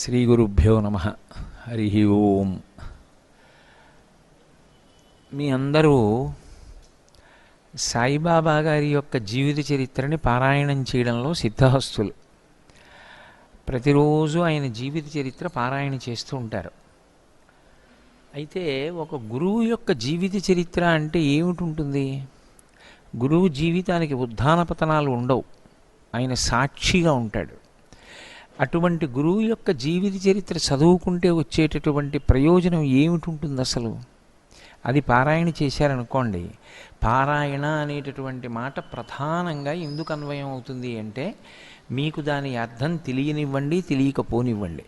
శ్రీగురుభ్యో నమ. హరి ఓం. మీ అందరూ సాయిబాబా గారి యొక్క జీవిత చరిత్రని పారాయణం చేయడంలో సిద్ధహస్తులు. ప్రతిరోజు ఆయన జీవిత చరిత్ర పారాయణ చేస్తూ ఉంటారు. అయితే ఒక గురువు యొక్క జీవిత చరిత్ర అంటే ఏమిటి ఉంటుంది? గురువు జీవితానికి ఉత్థాన పతనాలు ఉండవు, ఆయన సాక్షిగా ఉంటాడు. అటువంటి గురువు యొక్క జీవిత చరిత్ర చదువుకుంటే వచ్చేటటువంటి ప్రయోజనం ఏమిటి ఉంటుంది అసలు? అది పారాయణ చేశారనుకోండి. పారాయణ అనేటటువంటి మాట ప్రధానంగా ఎందుకు అన్వయం అవుతుంది అంటే, మీకు దాని అర్థం తెలియనివ్వండి, తెలియకపోనివ్వండి,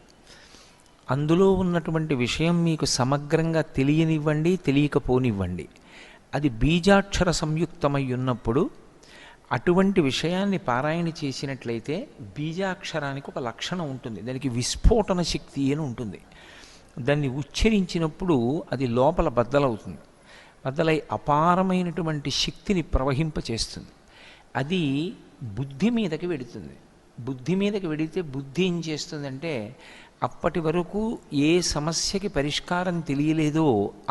అందులో ఉన్నటువంటి విషయం మీకు సమగ్రంగా తెలియనివ్వండి, తెలియకపోనివ్వండి, అది బీజాక్షర సంయుక్తమై ఉన్నప్పుడు అటువంటి విషయాన్ని పారాయణ చేసినట్లయితే బీజాక్షరానికి ఒక లక్షణం ఉంటుంది, దానికి విస్ఫోటన శక్తి అని ఉంటుంది. దాన్ని ఉచ్చరించినప్పుడు అది లోపల బద్దలవుతుంది, బద్దలై అపారమైనటువంటి శక్తిని ప్రవహింపచేస్తుంది. అది బుద్ధి మీదకి వెడుతుంది. బుద్ధి మీదకి వెడితే బుద్ధి ఏం చేస్తుందంటే, అప్పటి వరకు ఏ సమస్యకి పరిష్కారం తెలియలేదో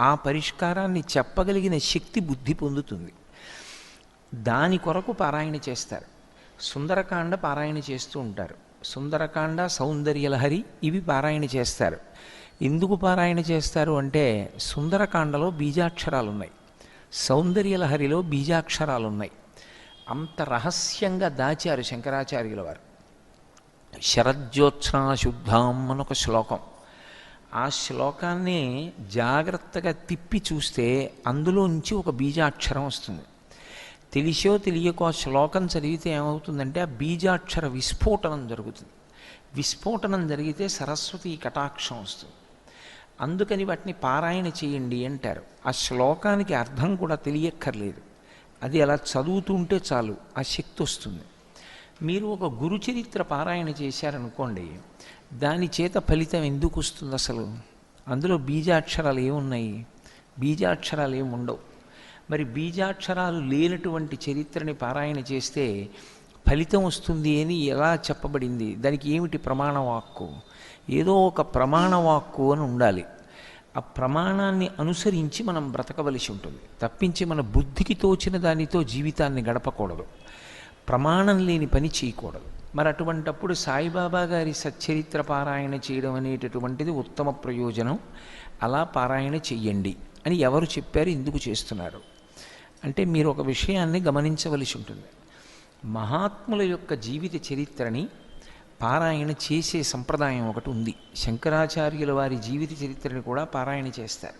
ఆ పరిష్కారాన్ని చెప్పగలిగిన శక్తి బుద్ధి పొందుతుంది. దాని కొరకు పారాయణ చేస్తారు. సుందరకాండ పారాయణ చేస్తూ ఉంటారు. సుందరకాండ, సౌందర్యలహరి ఇవి పారాయణ చేస్తారు. ఎందుకు పారాయణ చేస్తారు అంటే, సుందరకాండలో బీజాక్షరాలు ఉన్నాయి, సౌందర్యలహరిలో బీజాక్షరాలు ఉన్నాయి. అంత రహస్యంగా దాచారు శంకరాచార్యుల వారు. శరజ్యోత్స్నా శుద్ధాం అని ఒక శ్లోకం. ఆ శ్లోకాన్ని జాగ్రత్తగా తిప్పి చూస్తే అందులోంచి ఒక బీజాక్షరం వస్తుంది. తెలిసో తెలియకో ఆ శ్లోకం చదివితే ఏమవుతుందంటే, ఆ బీజాక్షర విస్ఫోటనం జరుగుతుంది. విస్ఫోటనం జరిగితే సరస్వతి కటాక్షం వస్తుంది. అందుకని వాటిని పారాయణ చేయండి అంటారు. ఆ శ్లోకానికి అర్థం కూడా తెలియక్కర్లేదు, అది అలా చదువుతుంటే చాలు ఆ శక్తి వస్తుంది. మీరు ఒక గురు చరిత్ర పారాయణ చేశారనుకోండి, దాని చేత ఫలితం ఎందుకు వస్తుంది అసలు? అందులో బీజాక్షరాలు ఏమున్నాయి? బీజాక్షరాలు ఏముండవు. మరి బీజాక్షరాలు లేనటువంటి చరిత్రని పారాయణ చేస్తే ఫలితం వస్తుంది అని ఎలా చెప్పబడింది? దానికి ఏమిటి ప్రమాణవాక్కు? ఏదో ఒక ప్రమాణవాక్కు అని ఉండాలి. ఆ ప్రమాణాన్ని అనుసరించి మనం బ్రతకవలసి ఉంటుంది, తప్పించి మన బుద్ధికి తోచిన దానితో జీవితాన్ని గడపకూడదు, ప్రమాణం లేని పని చేయకూడదు. మరి అటువంటప్పుడు సాయిబాబా గారి సచ్చరిత్ర పారాయణ చేయడం అనేటటువంటిది ఉత్తమ ప్రయోజనం. అలా పారాయణ చెయ్యండి అని ఎవరు చెప్పారు, ఎందుకు చేస్తున్నారు అంటే, మీరు ఒక విషయాన్ని గమనించవలసి ఉంటుంది. మహాత్ముల యొక్క జీవిత చరిత్రని పారాయణ చేసే సంప్రదాయం ఒకటి ఉంది. శంకరాచార్యుల వారి జీవిత చరిత్రని కూడా పారాయణ చేస్తారు.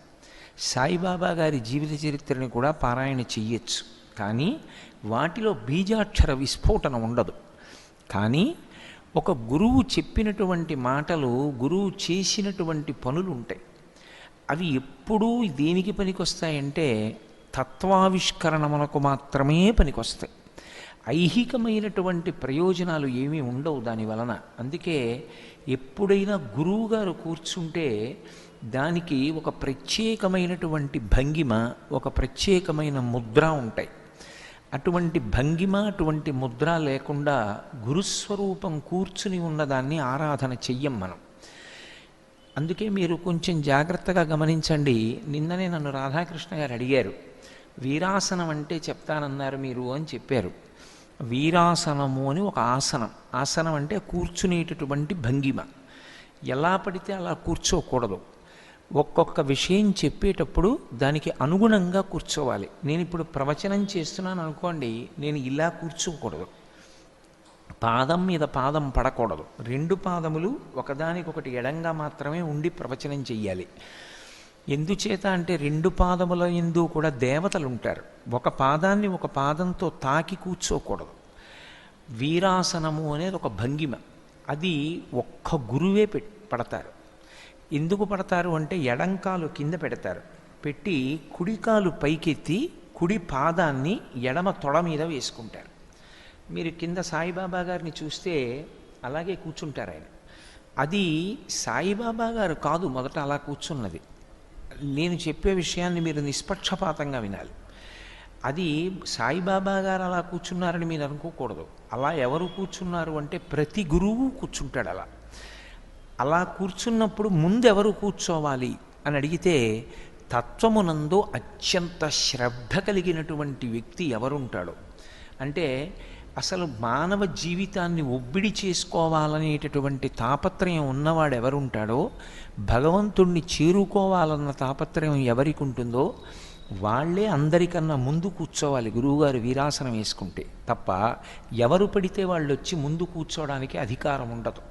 సాయిబాబా గారి జీవిత చరిత్రని కూడా పారాయణ చెయ్యొచ్చు, కానీ వాటిలో బీజాక్షర విస్ఫోటనం ఉండదు. కానీ ఒక గురువు చెప్పినటువంటి మాటలు, గురువు చేసినటువంటి పనులు ఉంటాయి. అవి ఎప్పుడూ దేనికి పనికొస్తాయంటే, తత్వావిష్కరణములకు మాత్రమే పనికొస్తాయి. ఐహికమైనటువంటి ప్రయోజనాలు ఏమీ ఉండవు దాని వలన. అందుకే ఎప్పుడైనా గురువుగారు కూర్చుంటే దానికి ఒక ప్రత్యేకమైనటువంటి భంగిమ, ఒక ప్రత్యేకమైన ముద్ర ఉంటాయి. అటువంటి భంగిమ, అటువంటి ముద్ర లేకుండా గురుస్వరూపం కూర్చుని ఉన్నదాన్ని ఆరాధన చెయ్యం మనం. అందుకే మీరు కొంచెం జాగ్రత్తగా గమనించండి. నిన్ననే నన్ను రాధాకృష్ణ గారు అడిగారు, వీరాసనం అంటే చెప్తానన్నారు మీరు అని చెప్పారు. వీరాసనము అని ఒక ఆసనం. ఆసనం అంటే కూర్చునేటటువంటి భంగిమ. ఎలా పడితే అలా కూర్చోకూడదు. ఒక్కొక్క విషయం చెప్పేటప్పుడు దానికి అనుగుణంగా కూర్చోవాలి. నేను ఇప్పుడు ప్రవచనం చేస్తున్నాను అనుకోండి, నేను ఇలా కూర్చోకూడదు, పాదం మీద పాదం పడకూడదు, రెండు పాదములు ఒకదానికొకటి ఎడంగా మాత్రమే ఉండి ప్రవచనం చెయ్యాలి. ఎందుచేత అంటే, రెండు పాదముల యందు కూడా దేవతలు ఉంటారు. ఒక పాదాన్ని ఒక పాదంతో తాకి కూర్చోకూడదు. వీరాసనము అనేది ఒక భంగిమ. అది ఒక్క గురువే పడతారు. ఎందుకు పడతారు అంటే, ఎడంకాలు కింద పెడతారు, పెట్టి కుడికాలు పైకెత్తి కుడి పాదాన్ని ఎడమ తొడ మీద వేసుకుంటారు. మీరు కింద సాయిబాబా గారిని చూస్తే అలాగే కూర్చుంటారు ఆయన. అది సాయిబాబా గారు కాదు మొదట అలా కూర్చున్నది. నేను చెప్పే విషయాన్ని మీరు నిష్పక్షపాతంగా వినాలి. అది సాయిబాబా గారు అలా కూర్చున్నారని మీరు అనుకోకూడదు. అలా ఎవరు కూర్చున్నారు అంటే, ప్రతి గురువు కూర్చుంటాడు అలా. అలా కూర్చున్నప్పుడు ముందెవరు కూర్చోవాలి అని అడిగితే తత్వమునందు అత్యంత శ్రద్ధ కలిగినటువంటి వ్యక్తి ఎవరుంటాడో, అంటే అసలు మానవ జీవితాన్ని ఒబ్బిడి చేసుకోవాలనేటటువంటి తాపత్రయం ఉన్నవాడు ఎవరుంటాడో, భగవంతుణ్ణి చేరుకోవాలన్న తాపత్రయం ఎవరికి ఉంటుందో వాళ్ళే అందరికన్నా ముందు కూర్చోవాలి గురువుగారు వీరాసనం వేసుకుంటే. తప్ప ఎవరు పడితే వాళ్ళు వచ్చి ముందు కూర్చోవడానికి అధికారం ఉండదు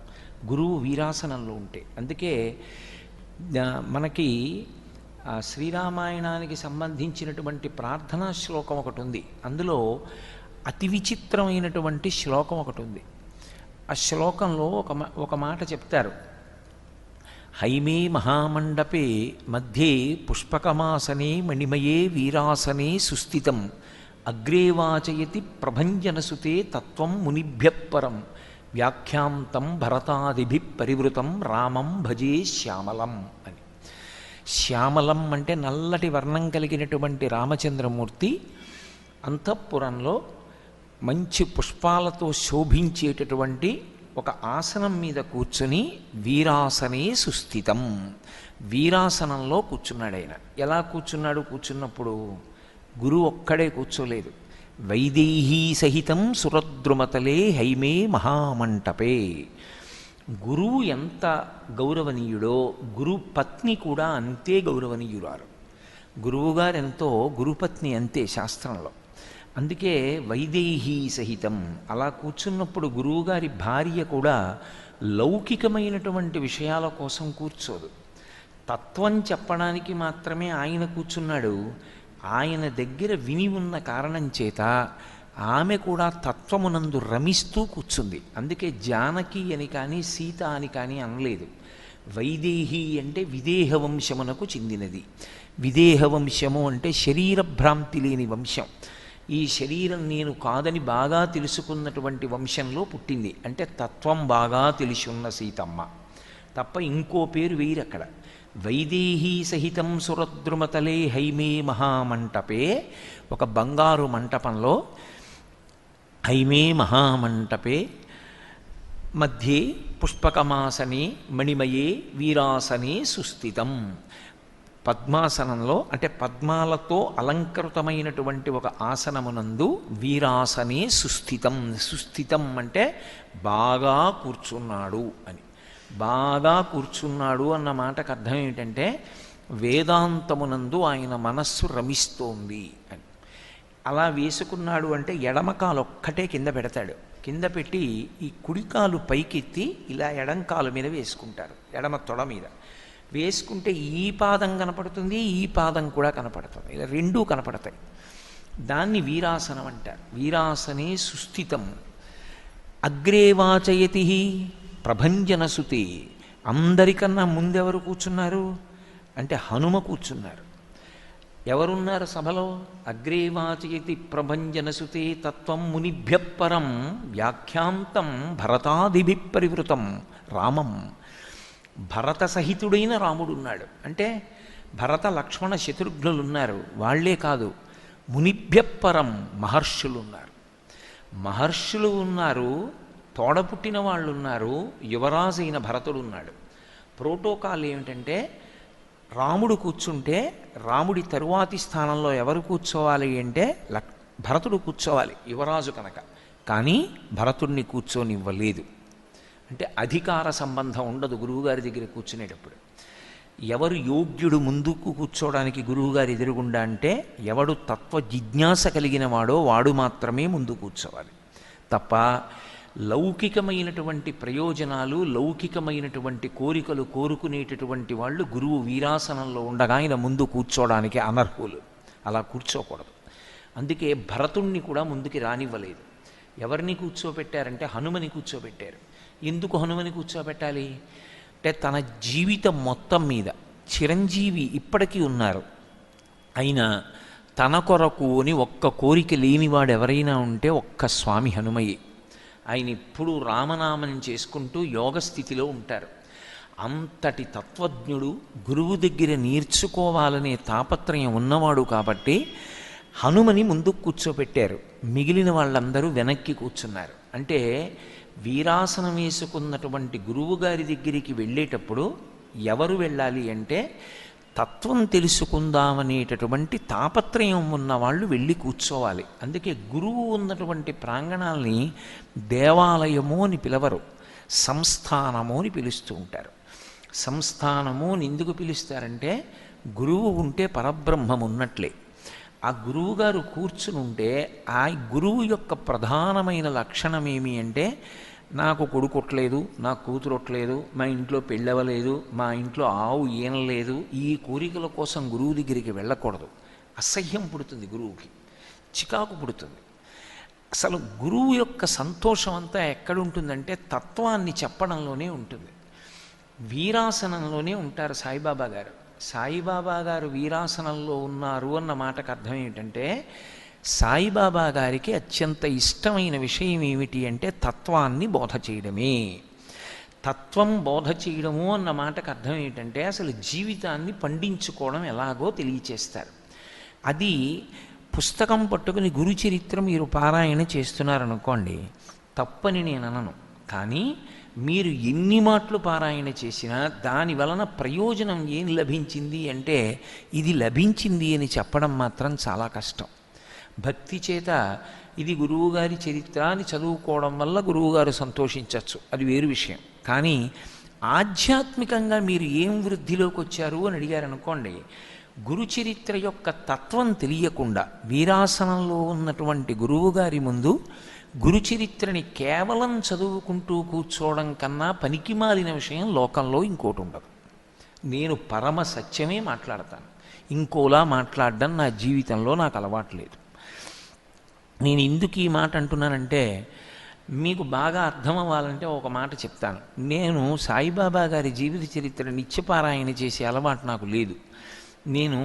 గురువు వీరాసనంలో ఉంటే. అందుకే మనకి శ్రీరామాయణానికి సంబంధించినటువంటి ప్రార్థనా శ్లోకం ఒకటి ఉంది. అందులో అతి విచిత్రమైనటువంటి శ్లోకం ఒకటి ఉంది. ఆ శ్లోకంలో ఒక మాట చెప్తారు. హైమే మహామండపే మధ్యే పుష్పకమాసనే మణిమయే వీరాసనే సుస్థితం అగ్రే వాచయతి ప్రభంజనసుతే తత్వం మునిభ్యపరం వ్యాఖ్యాంతం భరతాదిభి పరివృతం రామం భజే శ్యామలం అని. శ్యామలం అంటే నల్లటి వర్ణం కలిగినటువంటి రామచంద్రమూర్తి అంతఃపురంలో మంచి పుష్పాలతో శోభించేటటువంటి ఒక ఆసనం మీద కూర్చుని వీరాసనే సుస్థితం, వీరాసనంలో కూర్చున్నాడు ఆయన. ఎలా కూర్చున్నాడు? కూర్చున్నప్పుడు గురువు ఒక్కడే కూర్చోలేదు. వైదేహీ సహితం సురద్రుమతలే హైమే మహామంటపే. గురువు ఎంత గౌరవనీయుడో గురు పత్ని కూడా అంతే గౌరవనీయురాలు. గురువుగారెంతో గురుపత్ని అంతే శాస్త్రంలో. అందుకే వైదేహీ సహితం అలా కూర్చున్నప్పుడు గురువుగారి భార్య కూడా లౌకికమైనటువంటి విషయాల కోసం కూర్చోదు. తత్వం చెప్పడానికి మాత్రమే ఆయన కూర్చున్నాడు. ఆయన దగ్గర విని ఉన్న కారణం చేత ఆమె కూడా తత్వమునందు రమిస్తూ కూర్చుంది. అందుకే జానకి అని కానీ సీత అని కానీ అనలేదు. వైదేహి అంటే విదేహ వంశమునకు చెందినది. విదేహ వంశము అంటే శరీర భ్రాంతి లేని వంశం. ఈ శరీరం నేను కాదని బాగా తెలుసుకున్నటువంటి వంశంలో పుట్టింది. అంటే తత్వం బాగా తెలిసి ఉన్న సీతమ్మ తప్ప ఇంకో పేరు వేయరు అక్కడ. వైదేహీ సహితం సురద్రుమతలే హైమే మహామంటపే, ఒక బంగారు మంటపంలో హైమే మహామంటపే మధ్యే పుష్పకమాసనే మణిమయే వీరాసనే సుస్థితం. పద్మాసనంలో అంటే పద్మాలతో అలంకృతమైనటువంటి ఒక ఆసనమునందు వీరాసనే సుస్థితం. సుస్థితం అంటే బాగా కూర్చున్నాడు అని. బాగా కూర్చున్నాడు అన్న మాటకు అర్థం ఏమిటంటే వేదాంతమునందు ఆయన మనస్సు రమిస్తోంది అని. అలా వేసుకున్నాడు అంటే ఎడమకాలు ఒక్కటే కింద పెడతాడు. కింద పెట్టి ఈ కుడికాలు పైకెత్తి ఇలా ఎడంకాలు మీద వేసుకుంటారు, ఎడమ తొడ మీద వేసుకుంటే ఈ పాదం కనపడుతుంది, ఈ పాదం కూడా కనపడుతుంది, ఇలా రెండూ కనపడతాయి. దాన్ని వీరాసనం అంటారు. వీరాసనే సుస్థితం. అగ్రే వాచయతి ప్రభంజనసుతే. అందరికన్నా ముందెవరు కూర్చున్నారు అంటే హనుమ కూర్చున్నారు. ఎవరున్నారు సభలో? అగ్రే వాచయతి ప్రభంజనసుతే తత్వం మునిభ్యపరం వ్యాఖ్యాంతం భరతాదిభి పరివృతం రామం. భరత సహితుడైన రాముడు ఉన్నాడు. అంటే భరత లక్ష్మణ శత్రుఘ్నులు ఉన్నారు. వాళ్లే కాదు, మునిభ్యపరం మహర్షులు ఉన్నారు. మహర్షులు ఉన్నారు, తోడపుట్టిన వాళ్ళు ఉన్నారు, యువరాజు అయిన భరతుడు ఉన్నాడు. ప్రోటోకాల్ ఏమిటంటే రాముడు కూర్చుంటే రాముడి తరువాతి స్థానంలో ఎవరు కూర్చోవాలి అంటే భరతుడు కూర్చోవాలి, యువరాజు కనుక. కానీ భరతుడిని కూర్చోనివ్వలేదు. అంటే అధికార సంబంధం ఉండదు గురువుగారి దగ్గర కూర్చునేటప్పుడు. ఎవరు యోగ్యుడు ముందుకు కూర్చోవడానికి గురువుగారి ఎదురుగుండా అంటే ఎవడు తత్వ జిజ్ఞాస కలిగిన వాడో వాడు మాత్రమే ముందు కూర్చోవాలి. తప్ప లౌకికమైనటువంటి ప్రయోజనాలు, లౌకికమైనటువంటి కోరికలు కోరుకునేటటువంటి వాళ్ళు గురువు వీరాసనంలో ఉండగా ఆయన ముందు కూర్చోవడానికి అనర్హులు. అలా కూర్చోకూడదు. అందుకే భరతుణ్ణి కూడా ముందుకి రానివ్వలేదు. ఎవరిని కూర్చోబెట్టారంటే హనుమని కూర్చోబెట్టారు. ఎందుకు హనుమని కూర్చోబెట్టాలి అంటే తన జీవితం మొత్తం మీద చిరంజీవి ఇప్పటికీ ఉన్నారు. అయినా తన కొరకు అని ఒక్క కోరిక లేనివాడు ఎవరైనా ఉంటే ఒక్క స్వామి హనుమయ్యే. ఆయన ఇప్పుడు రామనామం చేసుకుంటూ యోగస్థితిలో ఉంటారు. అంతటి తత్వజ్ఞుడు, గురువు దగ్గర నేర్చుకోవాలనే తాపత్రయం ఉన్నవాడు కాబట్టి హనుమని ముందుకు కూర్చోబెట్టారు. మిగిలిన వాళ్ళందరూ వెనక్కి కూర్చున్నారు. అంటే వీరాసనం వేసుకున్నటువంటి గురువు గారి దగ్గరికి వెళ్ళేటప్పుడు ఎవరు వెళ్ళాలి అంటే తత్వం తెలుసుకుందామనేటటువంటి తాపత్రయం ఉన్నవాళ్ళు వెళ్ళి కూర్చోవాలి. అందుకే గురువు ఉన్నటువంటి ప్రాంగణాల్ని దేవాలయము అని పిలవరు, సంస్థానము అని పిలుస్తూ ఉంటారు. సంస్థానము అని ఎందుకు పిలుస్తారంటే గురువు ఉంటే పరబ్రహ్మం ఉన్నట్లే. ఆ గురువుగారు కూర్చుని ఉంటే ఆ గురువు యొక్క ప్రధానమైన లక్షణం ఏమి అంటే నాకు కొడుకొట్లేదు, నాకు కూతురొట్లేదు, మా ఇంట్లో పెళ్ళవలేదు, మా ఇంట్లో ఆవు ఈనలేదు, ఈ కోరికల కోసం గురువు దగ్గరికి వెళ్ళకూడదు. అసహ్యం పుడుతుంది, గురువుకి చికాకు పుడుతుంది. అసలు గురువు యొక్క సంతోషం అంతా ఎక్కడుంటుందంటే తత్వాన్ని చెప్పడంలోనే ఉంటుంది. వీరాసనంలోనే ఉంటారు సాయిబాబా గారు. సాయిబాబా గారు వీరాసనంలో ఉన్నారు అన్న మాటకు అర్థం ఏమిటంటే సాయిబాబా గారికి అత్యంత ఇష్టమైన విషయం ఏమిటి అంటే తత్వాన్ని బోధ చేయడమే. తత్వం బోధ చేయడము అన్న మాటకు అర్థం ఏమిటంటే అసలు జీవితాన్ని పండించుకోవడం ఎలాగో తెలియచేస్తారు. అది పుస్తకం పట్టుకుని గురు చరిత్ర మీరు పారాయణ చేస్తున్నారనుకోండి, తప్పని నేను అనను. కానీ మీరు ఎన్ని మాటలు పారాయణ చేసినా దాని వలన ప్రయోజనం ఏం లభించింది అంటే ఇది లభించింది అని చెప్పడం మాత్రం చాలా కష్టం. భక్తి చేత ఇది గురువుగారి చరిత్ర అని చదువుకోవడం వల్ల గురువుగారు సంతోషించవచ్చు, అది వేరు విషయం. కానీ ఆధ్యాత్మికంగా మీరు ఏం వృద్ధిలోకి వచ్చారు అని అడిగారనుకోండి, గురు చరిత్ర యొక్క తత్వం తెలియకుండా వీరాసనంలో ఉన్నటువంటి గురువుగారి ముందు గురు చరిత్రని కేవలం చదువుకుంటూ కూర్చోవడం కన్నా పనికిమాలిన విషయం లోకంలో ఇంకోటి ఉండదు. నేను పరమ సత్యమే మాట్లాడతాను, ఇంకోలా మాట్లాడడం నా జీవితంలో నాకు అలవాటు లేదు. నేను ఎందుకు ఈ మాట అంటున్నానంటే మీకు బాగా అర్థం అవ్వాలంటే ఒక మాట చెప్తాను. నేను సాయిబాబా గారి జీవిత చరిత్ర నిత్యపారాయణ చేసే అలవాటు నాకు లేదు. నేను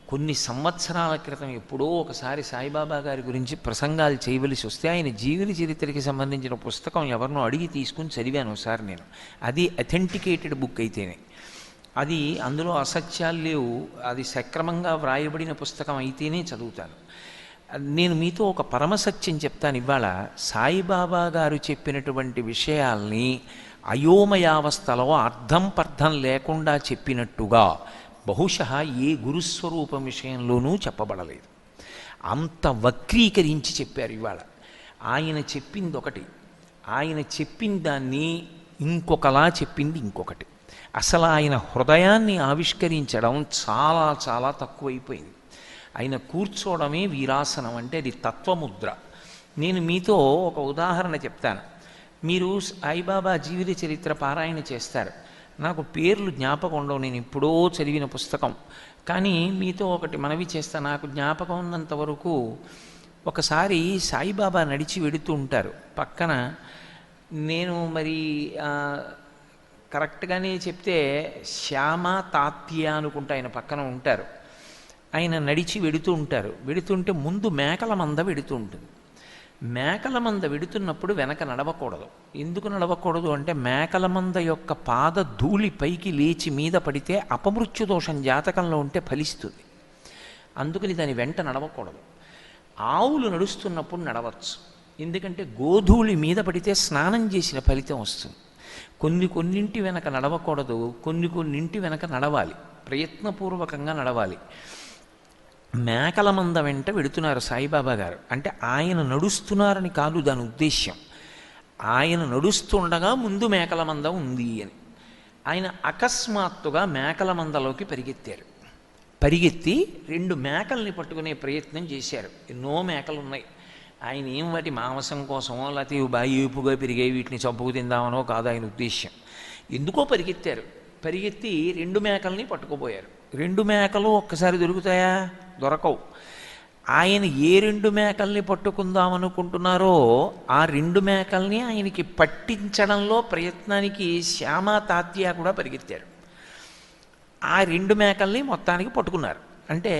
కొన్ని సంవత్సరాల క్రితం ఎప్పుడో ఒకసారి సాయిబాబా గారి గురించి ప్రసంగాలు చేయవలసి వస్తే ఆయన జీవిత చరిత్రకి సంబంధించిన పుస్తకం ఎవరినో అడిగి తీసుకుని చదివాను ఒకసారి నేను. అది అథెంటికేటెడ్ బుక్ అయితేనే, అది అందులో అసత్యాలు లేవు, అది సక్రమంగా వ్రాయబడిన పుస్తకం అయితేనే చదువుతాను. నేను మీతో ఒక పరమసత్యం చెప్తాను ఇవాళ. సాయిబాబా గారు చెప్పినటువంటి విషయాల్ని అయోమయావస్థలో అర్థం పర్థం లేకుండా చెప్పినట్టుగా బహుశः ఏ గురుస్వరూపం విషయంలోనూ చెప్పబడలేదు. అంత వక్రీకరించి చెప్పారు ఇవాళ. ఆయన చెప్పింది ఒకటి, ఆయన చెప్పిన దాన్ని ఇంకొకలా చెప్పింది ఇంకొకటి. అసలు ఆయన హృదయాన్ని ఆవిష్కరించడం చాలా చాలా తక్కువైపోయింది. ఆయన కూర్చోవడమే వీరాసనం అంటే అది తత్వముద్ర. నేను మీతో ఒక ఉదాహరణ చెప్తాను. మీరు సాయిబాబా జీవిత చరిత్ర పారాయణ చేస్తారు, నాకు పేర్లు జ్ఞాపకం ఉండవు, నేను ఎప్పుడో చదివిన పుస్తకం. కానీ మీతో ఒకటి మనవి చేస్తా. నాకు జ్ఞాపకం ఉన్నంత వరకు ఒకసారి సాయిబాబా నడిచి వెడుతూ ఉంటారు పక్కన. నేను మరి కరెక్ట్గానే చెప్తే శ్యామ తాత్య అనుకుంటా ఆయన పక్కన ఉంటారు. ఆయన నడిచి వెడుతూ ఉంటారు. వెడుతుంటే ముందు మేకల మంద వెడుతూ ఉంటుంది. మేకల మంద వెడుతున్నప్పుడు వెనక నడవకూడదు. ఎందుకు నడవకూడదు అంటే మేకల మంద యొక్క పాద ధూళి పైకి లేచి మీద పడితే అపమృత్యు దోషం జాతకంలో ఉంటే ఫలిస్తుంది. అందుకని దాని వెంట నడవకూడదు. ఆవులు నడుస్తున్నప్పుడు నడవచ్చు, ఎందుకంటే గోధూళి మీద పడితే స్నానం చేసిన ఫలితం వస్తుంది. కొన్నింటి వెనక నడవకూడదు, కొన్నింటి వెనక నడవాలి, ప్రయత్నపూర్వకంగా నడవాలి. మేకల మంద వెంట వెడుతున్నారు సాయిబాబా గారు. అంటే ఆయన నడుస్తున్నారని కాదు దాని ఉద్దేశ్యం, ఆయన నడుస్తుండగా ముందు మేకల మంద ఉంది అని. ఆయన అకస్మాత్తుగా మేకల మందలోకి పరిగెత్తారు. పరిగెత్తి 2 మేకల్ని పట్టుకునే ప్రయత్నం చేశారు. ఎన్నో మేకలు ఉన్నాయి. ఆయన ఏం వాటి మాంసం కోసమో లేకపోతే ఇవి బాగా ఏపుగా పెరిగాయి వీటిని చంపుకు తిందామనో కాదు ఆయన ఉద్దేశ్యం. ఎందుకో పరిగెత్తారు. పరిగెత్తి 2 మేకల్ని పట్టుకుపోయారు. 2 మేకలు ఒక్కసారి దొరుకుతాయా? దొరకవు. ఆయన ఏ 2 మేకల్ని పట్టుకుందామనుకుంటున్నారో ఆ 2 మేకల్ని ఆయనకి పట్టించడంలో ప్రయత్నానికి శ్యామ తాత్య కూడా పరిగెత్తారు. ఆ 2 మేకల్ని మొత్తానికి పట్టుకున్నారు. అంటే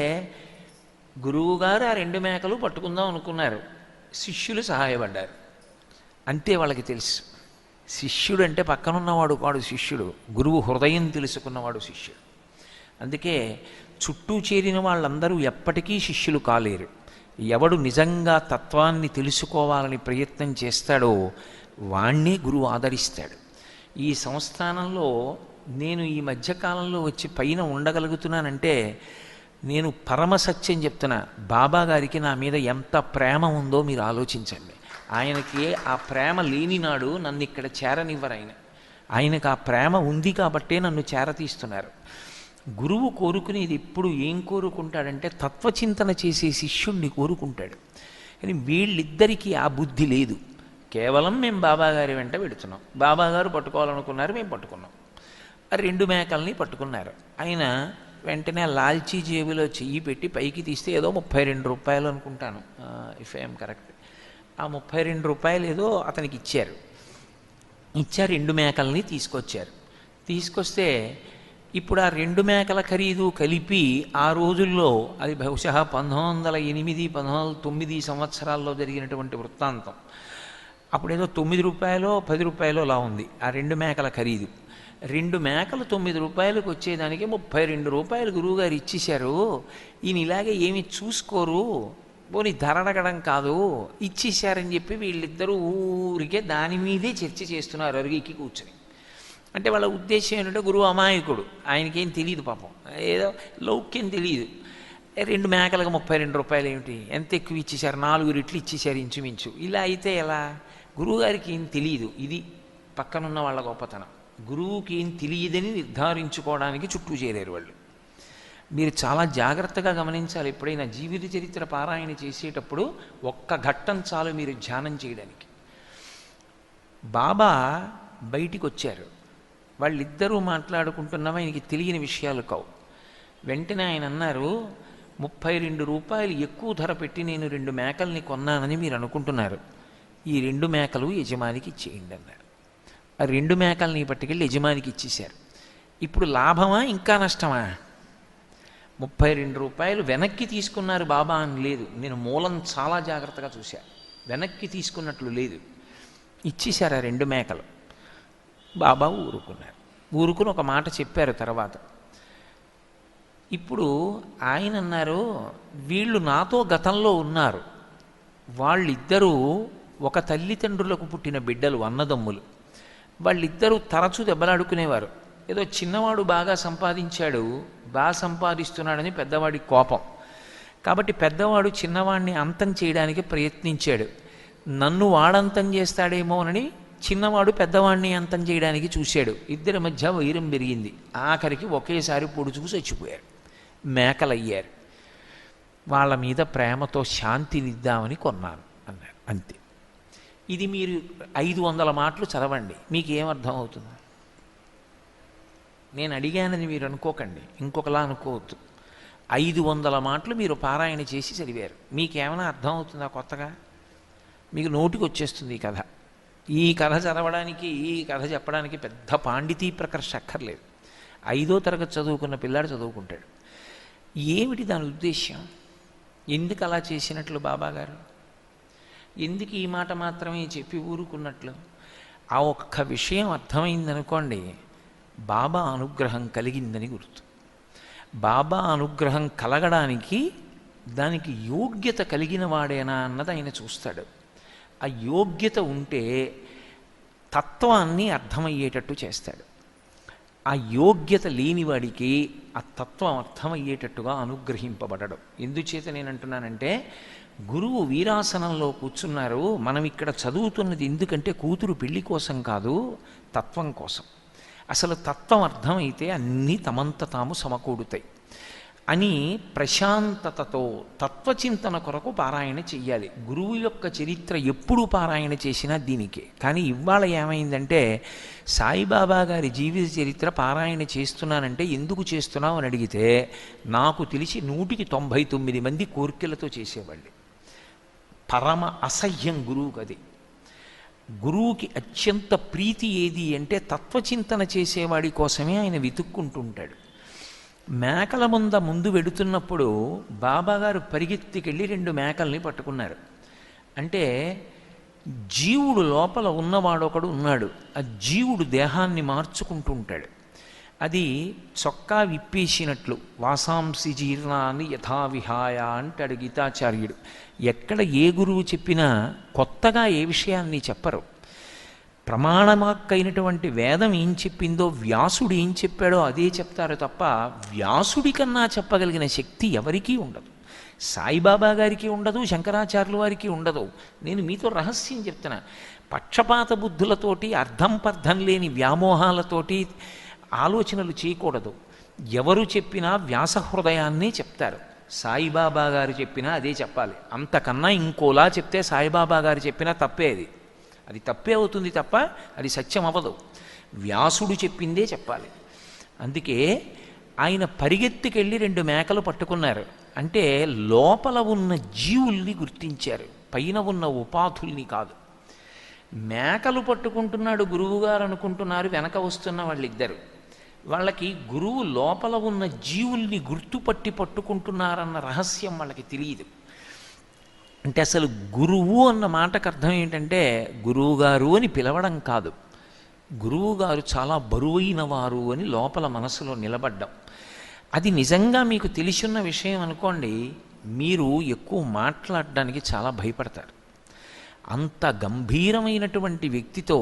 గురువుగారు ఆ 2 మేకలు పట్టుకుందాం అనుకున్నారు, శిష్యులు సహాయపడ్డారు. అంతే వాళ్ళకి తెలుసు. శిష్యుడు అంటే పక్కనున్నవాడు వాడు శిష్యుడు, గురువు హృదయం తెలుసుకున్నవాడు శిష్యుడు. అందుకే చుట్టూ చేరిన వాళ్ళందరూ ఎప్పటికీ శిష్యులు కాలేరు. ఎవడు నిజంగా తత్వాన్ని తెలుసుకోవాలని ప్రయత్నం చేస్తాడో వాణ్ణి గురువు ఆదరిస్తాడు. ఈ సంస్థానంలో నేను ఈ మధ్యకాలంలో వచ్చి పైన ఉండగలుగుతున్నానంటే నేను పరమసత్యం చెప్తున్నా, బాబా గారికి నా మీద ఎంత ప్రేమ ఉందో మీరు ఆలోచించండి. ఆయనకి ఆ ప్రేమ లేనినాడు నన్ను ఇక్కడ చేరనివ్వరు. ఆయనకు ఆ ప్రేమ ఉంది కాబట్టే నన్ను చేరతీస్తున్నారు. గురువు కోరుకునేది ఎప్పుడు ఏం కోరుకుంటాడంటే తత్వచింతన చేసే శిష్యుణ్ణి కోరుకుంటాడు. కానీ వీళ్ళిద్దరికీ ఆ బుద్ధి లేదు. కేవలం మేము బాబాగారి వెంట పెడుతున్నాం, బాబాగారు పట్టుకోవాలనుకున్నారు, మేము పట్టుకున్నాం. ఆ 2 మేకల్ని పట్టుకున్నారు. ఆయన వెంటనే లాల్చీ జేబులో చెయ్యి పెట్టి పైకి తీస్తే ఏదో 32 రూపాయలు అనుకుంటాను, ఇఫ్ ఐఎమ్ కరెక్ట్. ఆ 32 రూపాయలు ఏదో అతనికి ఇచ్చారు. 2 మేకల్ని తీసుకొచ్చారు. తీసుకొస్తే ఇప్పుడు ఆ 2 మేకల ఖరీదు కలిపి ఆ రోజుల్లో, అది బహుశా 1908, 1909 సంవత్సరాల్లో జరిగినటువంటి వృత్తాంతం. అప్పుడేదో 9 రూపాయలో 10 రూపాయలో అలా ఉంది ఆ 2 మేకల ఖరీదు. 2 మేకలు 9 రూపాయలకు వచ్చేదానికి 32 రూపాయలు గురువుగారు ఇచ్చేశారు. ఈయన ఇలాగే ఏమి చూసుకోరు, పోనీ ధర అడగడం కాదు, ఇచ్చేశారని చెప్పి వీళ్ళిద్దరూ ఊరికే దాని మీదే చర్చ చేస్తున్నారు అరుగికి కూర్చొని. అంటే వాళ్ళ ఉద్దేశం ఏంటంటే గురువు అమాయకుడు, ఆయనకేం తెలియదు పాపం, ఏదో లౌక్యం తెలియదు. 2 మేకలకు 32 రూపాయలు ఏమిటి, ఎంత ఎక్కువ ఇచ్చేశారు, 4 రెట్లు ఇచ్చేశారు ఇంచుమించు. ఇలా అయితే ఎలా? గురువుగారికి ఏం తెలియదు. ఇది పక్కనున్న వాళ్ళ గొప్పతనం. గురువుకి ఏం తెలియదని నిర్ధారించుకోవడానికి చుట్టూ చేరారు వాళ్ళు. మీరు చాలా జాగ్రత్తగా గమనించాలి. ఎప్పుడైనా జీవిత చరిత్ర పారాయణ చేసేటప్పుడు ఒక్క ఘట్టం చాలు మీరు ధ్యానం చేయడానికి. బాబా బయటికి వచ్చారు, వాళ్ళిద్దరూ మాట్లాడుకుంటున్నాం, ఆయనకి తెలియని విషయాలు కావు. వెంటనే ఆయన అన్నారు, 32 రూపాయలు ఎక్కువ ధర పెట్టి నేను 2 మేకల్ని కొన్నానని మీరు అనుకుంటున్నారు, ఈ 2 మేకలు యజమానికి ఇచ్చేయండి అన్నారు. ఆ 2 మేకల్ని పట్టుకెళ్ళి యజమానికి ఇచ్చేశారు. ఇప్పుడు లాభమా ఇంకా నష్టమా? 32 రూపాయలు వెనక్కి తీసుకున్నారు బాబా అని లేదు, నేను మూలం చాలా జాగ్రత్తగా చూశా, వెనక్కి తీసుకున్నట్లు లేదు, ఇచ్చేశారు ఆ 2 మేకలు. బాబా ఊరుకున్నారు. ఊరుకుని ఒక మాట చెప్పారు తర్వాత. ఇప్పుడు ఆయన అన్నారు, వీళ్ళు నాతో గతంలో ఉన్నారు, వాళ్ళిద్దరూ ఒక తల్లిదండ్రులకు పుట్టిన బిడ్డలు, అన్నదమ్ములు. వాళ్ళిద్దరూ తరచూ దెబ్బలాడుకునేవారు. ఏదో చిన్నవాడు బాగా సంపాదించాడు, బాగా సంపాదిస్తున్నాడని పెద్దవాడి కోపం. కాబట్టి పెద్దవాడు చిన్నవాడిని అంతం చేయడానికి ప్రయత్నించాడు. నన్ను వాడంతం చేస్తాడేమోనని చిన్నవాడు పెద్దవాడిని అంతం చేయడానికి చూశాడు. ఇద్దరి మధ్య వైరం పెరిగింది. ఆఖరికి ఒకేసారి పొడుచుకు చచ్చిపోయారు, మేకలయ్యారు. వాళ్ళ మీద ప్రేమతో శాంతినిద్దామని కొన్నాను అన్నారు, అంతే. ఇది మీరు 500 మాటలు చదవండి, మీకు ఏమర్థం అవుతుంది? నేను అడిగానని మీరు అనుకోకండి, ఇంకొకలా అనుకోవద్దు. 500 మాటలు మీరు పారాయణ చేసి చదివారు, మీకేమైనా అర్థం అవుతుందా కొత్తగా? మీకు నోటికి వచ్చేస్తుంది ఈ కథ. ఈ కథ చదవడానికి, ఈ కథ చెప్పడానికి పెద్ద పాండితీ ప్రకర్ష అక్కర్లేదు. 5వ తరగతి చదువుకున్న పిల్లాడు చదువుకుంటాడు. ఏమిటి దాని ఉద్దేశ్యం? ఎందుకు అలా చేసినట్లు బాబాగారు? ఎందుకు ఈ మాట మాత్రమే చెప్పి ఊరుకున్నట్లు? ఆ ఒక్క విషయం అర్థమైందనుకోండి, బాబా అనుగ్రహం కలిగిందని గుర్తు. బాబా అనుగ్రహం కలగడానికి దానికి యోగ్యత కలిగిన వాడేనా అన్నది ఆయన చూస్తాడు. ఆ యోగ్యత ఉంటే తత్వాన్ని అర్థమయ్యేటట్టు చేస్తాడు. ఆ యోగ్యత లేనివాడికి ఆ తత్వం అర్థమయ్యేటట్టుగా అనుగ్రహింపబడడం. ఎందుచేత నేను అంటున్నానంటే, గురువు వీరాసనంలో కూర్చున్నారు, మనం ఇక్కడ చదువుతున్నది ఎందుకంటే కూతురు పెళ్లి కోసం కాదు, తత్వం కోసం. అసలు తత్వం అర్థమైతే అన్నీ తమంత తాము సమకూడుతాయి అని ప్రశాంతతతో తత్వచింతన కొరకు పారాయణ చెయ్యాలి. గురువు యొక్క చరిత్ర ఎప్పుడు పారాయణ చేసినా దీనికే. కానీ ఇవాళ ఏమైందంటే, సాయిబాబా గారి జీవిత చరిత్ర పారాయణ చేస్తున్నానంటే ఎందుకు చేస్తున్నావు అని అడిగితే, నాకు తెలిసి 199 మంది కోరికలతో చేసేవాళ్ళు. పరమ అసహ్యం గురువుకి అది. గురువుకి అత్యంత ప్రీతి ఏది అంటే తత్వచింతన చేసేవాడి కోసమే ఆయన వెతుక్కుంటుంటాడు. మేకల ముందు వెడుతున్నప్పుడు బాబాగారు పరిగెత్తికెళ్ళి 2 మేకల్ని పట్టుకున్నారు. అంటే జీవుడు లోపల ఉన్నవాడొకడు ఉన్నాడు, ఆ జీవుడు దేహాన్ని మార్చుకుంటూ ఉంటాడు. అది చొక్కా విప్పేసినట్లు వాసాంసి జీర్ణాన్ని యథావిహాయ అంటాడు గీతాచార్యుడు. ఎక్కడ ఏ గురువు చెప్పినా కొత్తగా ఏ విషయాన్ని చెప్పరు. ప్రమాణమాక్కైనటువంటి వేదం ఏం చెప్పిందో, వ్యాసుడు ఏం చెప్పాడో అదే చెప్తారు తప్ప వ్యాసుడి కన్నా చెప్పగలిగిన శక్తి ఎవరికీ ఉండదు. సాయిబాబా గారికి ఉండదు, శంకరాచార్యుల వారికి ఉండదు. నేను మీతో రహస్యం చెప్తున్నా. పక్షపాత బుద్ధులతోటి అర్థం పర్థం లేని వ్యామోహాలతోటి ఆలోచనలు చేయకూడదు. ఎవరు చెప్పినా వ్యాస హృదయాన్నే చెప్తారు. సాయిబాబా గారు చెప్పినా అదే చెప్పాలి. అంతకన్నా ఇంకోలా చెప్తే సాయిబాబా గారు చెప్పినా తప్పే. అది తప్పే అవుతుంది తప్ప అది సత్యం అవ్వదు. వ్యాసుడు చెప్పిందే చెప్పాలి. అందుకే ఆయన పరిగెత్తుకెళ్ళి 2 మేకలు పట్టుకున్నారు. అంటే లోపల ఉన్న జీవుల్ని గుర్తించారు, పైన ఉన్న ఉపాధుల్ని కాదు. మేకలు పట్టుకుంటున్నాడు గురువుగారు అనుకుంటున్నారు వెనక వస్తున్న వాళ్ళిద్దరు. వాళ్ళకి గురువు లోపల ఉన్న జీవుల్ని గుర్తుపట్టి పట్టుకుంటున్నారన్న రహస్యం వాళ్ళకి తెలియదు. అంటే అసలు గురువు అన్న మాటకు అర్థం ఏంటంటే గురువుగారు అని పిలవడం కాదు, గురువుగారు చాలా బరువైన వారు అని లోపల మనసులో నిలబడ్డం. అది నిజంగా మీకు తెలిసున్న విషయం అనుకోండి, మీరు ఎక్కువ మాట్లాడడానికి చాలా భయపడతారు. అంత గంభీరమైనటువంటి వ్యక్తితో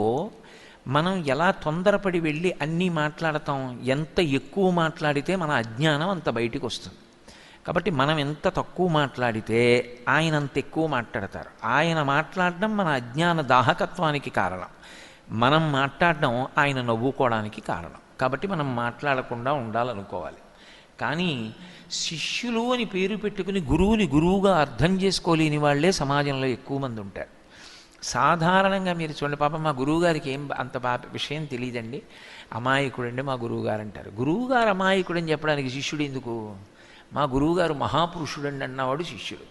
మనం ఎలా తొందరపడి వెళ్ళి అన్నీ మాట్లాడతాం? ఎంత ఎక్కువ మాట్లాడితే మన అజ్ఞానం అంత బయటికి వస్తుంది. కాబట్టి మనం ఎంత తక్కువ మాట్లాడితే ఆయన అంత ఎక్కువ మాట్లాడతారు. ఆయన మాట్లాడడం మన అజ్ఞాన దాహకత్వానికి కారణం, మనం మాట్లాడడం ఆయన నవ్వుకోవడానికి కారణం. కాబట్టి మనం మాట్లాడకుండా ఉండాలనుకోవాలి. కానీ శిష్యులు అని పేరు పెట్టుకుని గురువుని గురువుగా అర్థం చేసుకోలేని వాళ్ళే సమాజంలో ఎక్కువ మంది ఉంటారు. సాధారణంగా మీరు చూడండి, పాపం మా గురువుగారికి ఏం అంత విషయం తెలియదండి, అమాయకుడండి మా గురువుగారు అంటారు. గురువుగారు అమాయకుడని చెప్పడానికి శిష్యుడు ఎందుకు? మా గురువుగారు మహాపురుషుడండి అన్నవాడు శిష్యుడు.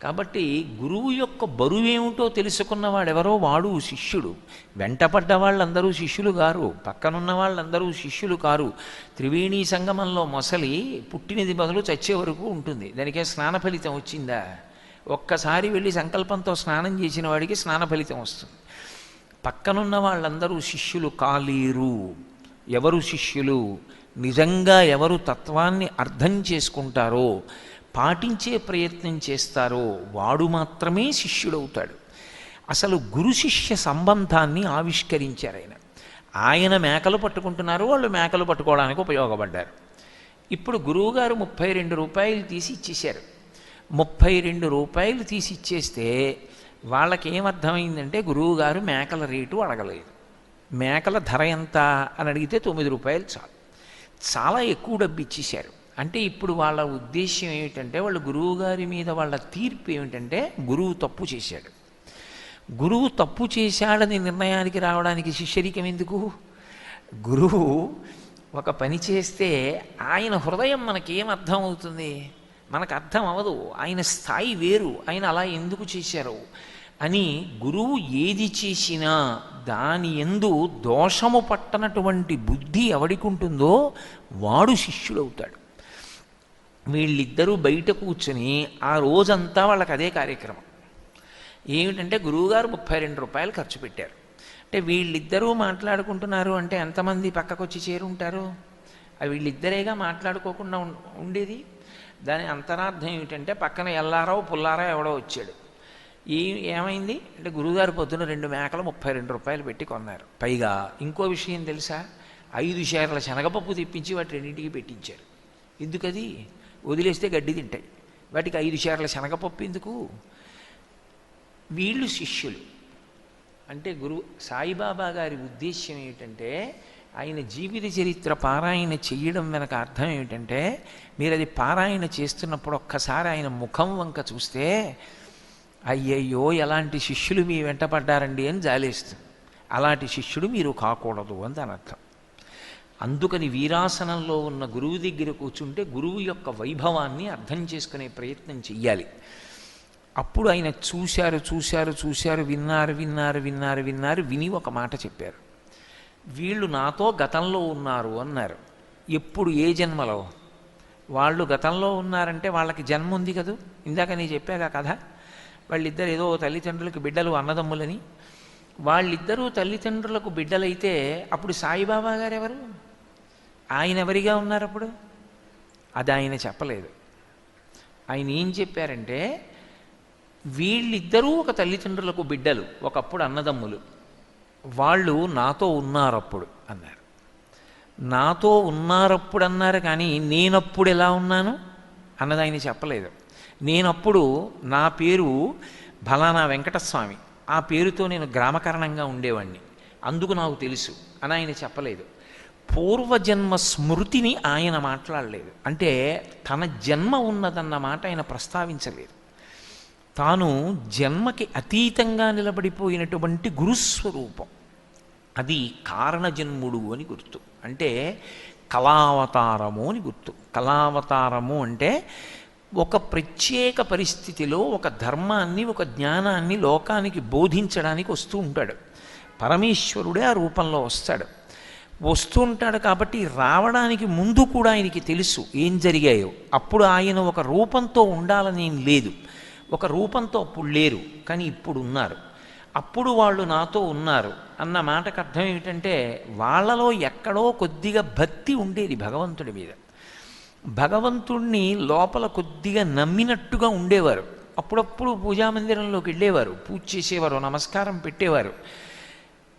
కాబట్టి గురువు యొక్క బరువేమిటో తెలుసుకున్నవాడెవరో వాడు శిష్యుడు. వెంటపడ్డ వాళ్ళందరూ శిష్యులు కారు, పక్కనున్న వాళ్ళందరూ శిష్యులు కారు. త్రివేణీ సంగమంలో మొసలి పుట్టినది బదులు చచ్చే వరకు ఉంటుంది. దానికే స్నాన ఫలితం వచ్చిందా? ఒక్కసారి వెళ్ళి సంకల్పంతో స్నానం చేసిన వాడికి స్నాన ఫలితం వస్తుంది. పక్కనున్న వాళ్ళందరూ శిష్యులు కాలేరు. ఎవరు శిష్యులు? నిజంగా ఎవరు తత్వాన్ని అర్థం చేసుకుంటారో, పాటించే ప్రయత్నం చేస్తారో వాడు మాత్రమే శిష్యుడవుతాడు. అసలు గురు శిష్య సంబంధాన్ని ఆవిష్కరించారు ఆయన. ఆయన మేకలు పట్టుకుంటున్నారు, వాళ్ళు మేకలు పట్టుకోవడానికి ఉపయోగపడ్డారు. ఇప్పుడు గురువుగారు 32 రూపాయలు తీసి ఇచ్చేశారు. 32 రూపాయలు తీసి ఇచ్చేస్తే వాళ్ళకి ఏమర్థమైందంటే గురువుగారు మేకల రేటు అడగలేదు. మేకల ధర ఎంత అని అడిగితే 9 రూపాయలు చాలు. చాలా ఎక్కువ డబ్బు ఇచ్చేశారు. అంటే ఇప్పుడు వాళ్ళ ఉద్దేశ్యం ఏమిటంటే, వాళ్ళ గురువుగారి మీద వాళ్ళ తీర్పు ఏమిటంటే గురువు తప్పు చేశాడు. గురువు తప్పు చేశాడని నిర్ణయానికి రావడానికి శిష్యరికం ఎందుకు? గురువు ఒక పని చేస్తే ఆయన హృదయం మనకేం అర్థం అవుతుంది? మనకు అర్థం అవ్వదు. ఆయన స్థాయి వేరు, ఆయన అలా ఎందుకు చేశారు అని. గురువు ఏది చేసినా దాని యందు దోషము పట్టనటువంటి బుద్ధి ఎవడికి ఉంటుందో వాడు శిష్యుడవుతాడు. వీళ్ళిద్దరూ బయట కూర్చొని ఆ రోజంతా వాళ్ళకి అదే కార్యక్రమం ఏమిటంటే, గురువుగారు 32 రూపాయలు ఖర్చు పెట్టారు. అంటే వీళ్ళిద్దరూ మాట్లాడుకుంటున్నారు అంటే ఎంతమంది పక్కకొచ్చి చేరుంటారు? వీళ్ళిద్దరేగా మాట్లాడుకోకుండా ఉండేది. దాని అంతరార్థం ఏమిటంటే, పక్కన ఎల్లారావు పుల్లారావు ఎవడో వచ్చాడు. ఏమైంది అంటే, గురువుగారు పొద్దున 2 మేకలు 32 రూపాయలు పెట్టి కొన్నారు. పైగా ఇంకో విషయం తెలుసా? 5 షేర్ల శనగపప్పు తెప్పించి వాటి రెండింటికి పెట్టించారు. ఎందుకది? వదిలేస్తే గడ్డి తింటాయి, వాటికి 5 షేర్ల శనగపప్పు ఎందుకు? వీళ్ళు శిష్యులు. అంటే సాయిబాబా గారి ఉద్దేశ్యం ఏమిటంటే, ఆయన జీవిత చరిత్ర పారాయణ చెయ్యడం వెనక అర్థం ఏమిటంటే, మీరు అది పారాయణ చేస్తున్నప్పుడు ఒక్కసారి ఆయన ముఖం వంక చూస్తే అయ్యయ్యో ఎలాంటి శిష్యులు మీ వెంట పడ్డారండి అని జాలేస్తుంది. అలాంటి శిష్యుడు మీరు కాకూడదు అని దాని అర్థం. అందుకని వీరాసనంలో ఉన్న గురువు దగ్గర కూర్చుంటే గురువు యొక్క వైభవాన్ని అర్థం చేసుకునే ప్రయత్నం చెయ్యాలి. అప్పుడు ఆయన చూశారు, విన్నారు, విని ఒక మాట చెప్పారు. వీళ్ళు నాతో గతంలో ఉన్నారు అన్నారు. ఎప్పుడు? ఏ జన్మలో? వాళ్ళు గతంలో ఉన్నారంటే వాళ్ళకి జన్మ ఉంది కదూ. ఇందాక నేను చెప్పాగా కథ, వాళ్ళిద్దరు ఏదో తల్లిదండ్రులకు బిడ్డలు అన్నదమ్ములని. వాళ్ళిద్దరూ తల్లిదండ్రులకు బిడ్డలైతే అప్పుడు సాయిబాబా గారు ఎవరు? ఆయన ఎవరిగా ఉన్నారు అప్పుడు? అది ఆయన చెప్పలేదు. ఆయన ఏం చెప్పారంటే, వీళ్ళిద్దరూ ఒక తల్లిదండ్రులకు బిడ్డలు, ఒకప్పుడు అన్నదమ్ములు, వాళ్ళు నాతో ఉన్నారప్పుడు అన్నారు. నాతో ఉన్నారప్పుడు అన్నారు, కానీ నేనప్పుడు ఎలా ఉన్నాను అన్నది ఆయన చెప్పలేదు. నేనప్పుడు నా పేరు ఫలానా వెంకటస్వామి, ఆ పేరుతో నేను గ్రామకరణంగా ఉండేవాడిని, అందుకు నాకు తెలుసు అని ఆయన చెప్పలేదు. పూర్వజన్మ స్మృతిని ఆయన మాట్లాడలేదు. అంటే తన జన్మ ఉన్నదన్న మాట ఆయన ప్రస్తావించలేదు. తాను జన్మకి అతీతంగా నిలబడిపోయినటువంటి గురుస్వరూపం, అది కారణజన్ముడు అని గుర్తు. అంటే కళావతారము అని గుర్తు. కళావతారము అంటే ఒక ప్రత్యేక పరిస్థితిలో ఒక ధర్మాన్ని, ఒక జ్ఞానాన్ని లోకానికి బోధించడానికి వస్తూ ఉంటాడు. పరమేశ్వరుడే ఆ రూపంలో వస్తూ ఉంటాడు. కాబట్టి రావడానికి ముందు కూడా ఆయనకి తెలుసు ఏం జరిగాయో. అప్పుడు ఆయన ఒక రూపంతో ఉండాలని ఏం లేదు, ఒక రూపంతో అప్పుడు లేరు, కానీ ఇప్పుడు ఉన్నారు. అప్పుడు వాళ్ళు నాతో ఉన్నారు అన్న మాటకు అర్థం ఏమిటంటే, వాళ్ళలో ఎక్కడో కొద్దిగా భక్తి ఉండేది భగవంతుడి మీద. భగవంతుణ్ణి లోపల కొద్దిగా నమ్మినట్టుగా ఉండేవారు. అప్పుడప్పుడు పూజామందిరంలోకి వెళ్ళేవారు, పూజ చేసేవారు, నమస్కారం పెట్టేవారు.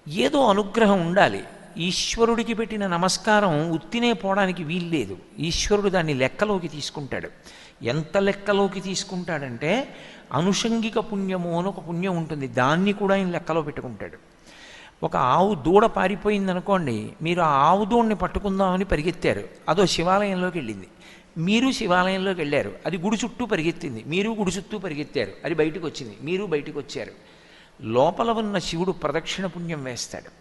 ఏదో అనుగ్రహం ఉండాలి. ఈశ్వరుడికి పెట్టిన నమస్కారం ఉత్తినే పోవడానికి వీల్లేదు. ఈశ్వరుడు దాన్ని లెక్కలోకి తీసుకుంటాడు. ఎంత లెక్కలోకి తీసుకుంటాడంటే, అనుషంగిక పుణ్యము అని ఒక పుణ్యం ఉంటుంది, దాన్ని కూడా ఆయన లెక్కలో పెట్టుకుంటాడు. ఒక ఆవు దూడ పారిపోయిందనుకోండి, మీరు ఆ ఆవు దూడని పట్టుకుందామని పరిగెత్తారు, అదో శివాలయంలోకి వెళ్ళింది. మీరు శివాలయంలోకి వెళ్ళారు, అది గుడి చుట్టూ పరిగెత్తింది, మీరు గుడి చుట్టూ పరిగెత్తారు, అది బయటకు వచ్చింది, మీరు బయటకు వచ్చారు. లోపల ఉన్న శివుడు ప్రదక్షిణ పుణ్యం వేస్తాడు.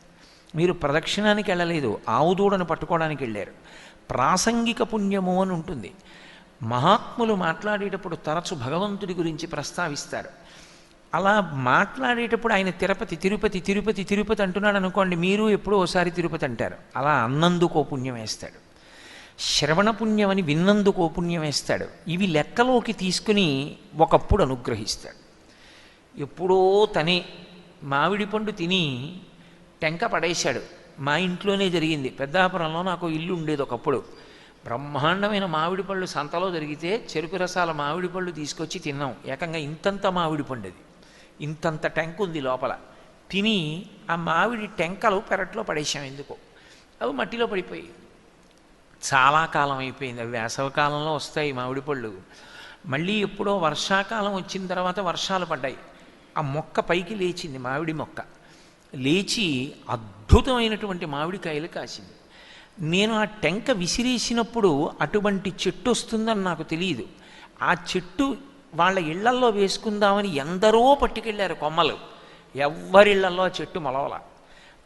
మీరు ప్రదక్షిణానికి వెళ్ళలేదు, ఆవు దూడను పట్టుకోవడానికి వెళ్ళారు. ప్రాసంగిక పుణ్యము అని ఉంటుంది. మహాత్ములు మాట్లాడేటప్పుడు తరచు భగవంతుడి గురించి ప్రస్తావిస్తారు. అలా మాట్లాడేటప్పుడు ఆయన తిరుపతి తిరుపతి తిరుపతి తిరుపతి అంటున్నాడు అనుకోండి, మీరు ఎప్పుడో ఒకసారి తిరుపతి అంటారు. అలా అన్నందుకో పుణ్యం వేస్తాడు. శ్రవణ పుణ్యం అని విన్నందుకో పుణ్యం వేస్తాడు. ఇవి లెక్కలోకి తీసుకుని ఒకప్పుడు అనుగ్రహిస్తాడు. ఎప్పుడో తనే మామిడి పండు తిని టెంక పడేశాడు. మా ఇంట్లోనే జరిగింది. పెద్దాపురంలో నాకు ఇల్లు ఉండేది ఒకప్పుడు. బ్రహ్మాండమైన మామిడి పళ్ళు సంతలో జరిగితే చెరుకు రసాల మామిడి పళ్ళు తీసుకొచ్చి తిన్నాం. ఏకంగా ఇంతంత మామిడి పండు, అది ఇంతంత టెంక ఉంది లోపల. తిని ఆ మామిడి టెంకలు పెరట్లో పడేసాం. ఎందుకో అవి మట్టిలో పడిపోయి చాలా కాలం అయిపోయింది. అవి వేసవకాలంలో వస్తాయి మామిడి పళ్ళు. మళ్ళీ ఎప్పుడో వర్షాకాలం వచ్చిన తర్వాత వర్షాలు పడ్డాయి. ఆ మొక్క పైకి లేచింది, మామిడి మొక్క లేచి అద్భుతమైనటువంటి మామిడికాయలు కాసింది. నేను ఆ టెంక విసిరేసినప్పుడు అటువంటి చెట్టు వస్తుందని నాకు తెలియదు. ఆ చెట్టు వాళ్ళ ఇళ్లల్లో వేసుకుందామని ఎందరో పట్టుకెళ్ళారు కొమ్మలు. ఎవ్వరిళ్లల్లో ఆ చెట్టు మొలవల.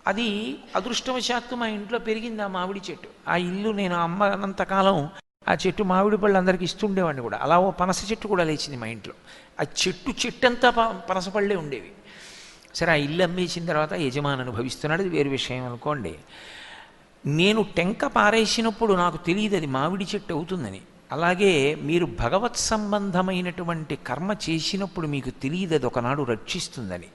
అది అదృష్టవశాత్తు మా ఇంట్లో పెరిగింది ఆ మామిడి చెట్టు. ఆ ఇల్లు నేను అమ్మ అన్నంతకాలం ఆ చెట్టు మామిడి పళ్ళు అందరికి ఇస్తుండేవాడిని కూడా. అలా ఓ పనస చెట్టు కూడా లేచింది మా ఇంట్లో. ఆ చెట్టంతా పనసపళ్ళే ఉండేవి. సరే, ఆ ఇల్లు అమ్మేసిన తర్వాత యజమాని అనుభవిస్తున్నాడు, అది వేరు విషయం అనుకోండి. నేను టెంక పారేసినప్పుడు నాకు తెలియదు అది మామిడి చెట్టు అవుతుందని. అలాగే మీరు భగవత్ సంబంధమైనటువంటి కర్మ చేసినప్పుడు మీకు తెలియదు అది ఒకనాడు రక్షిస్తుందని.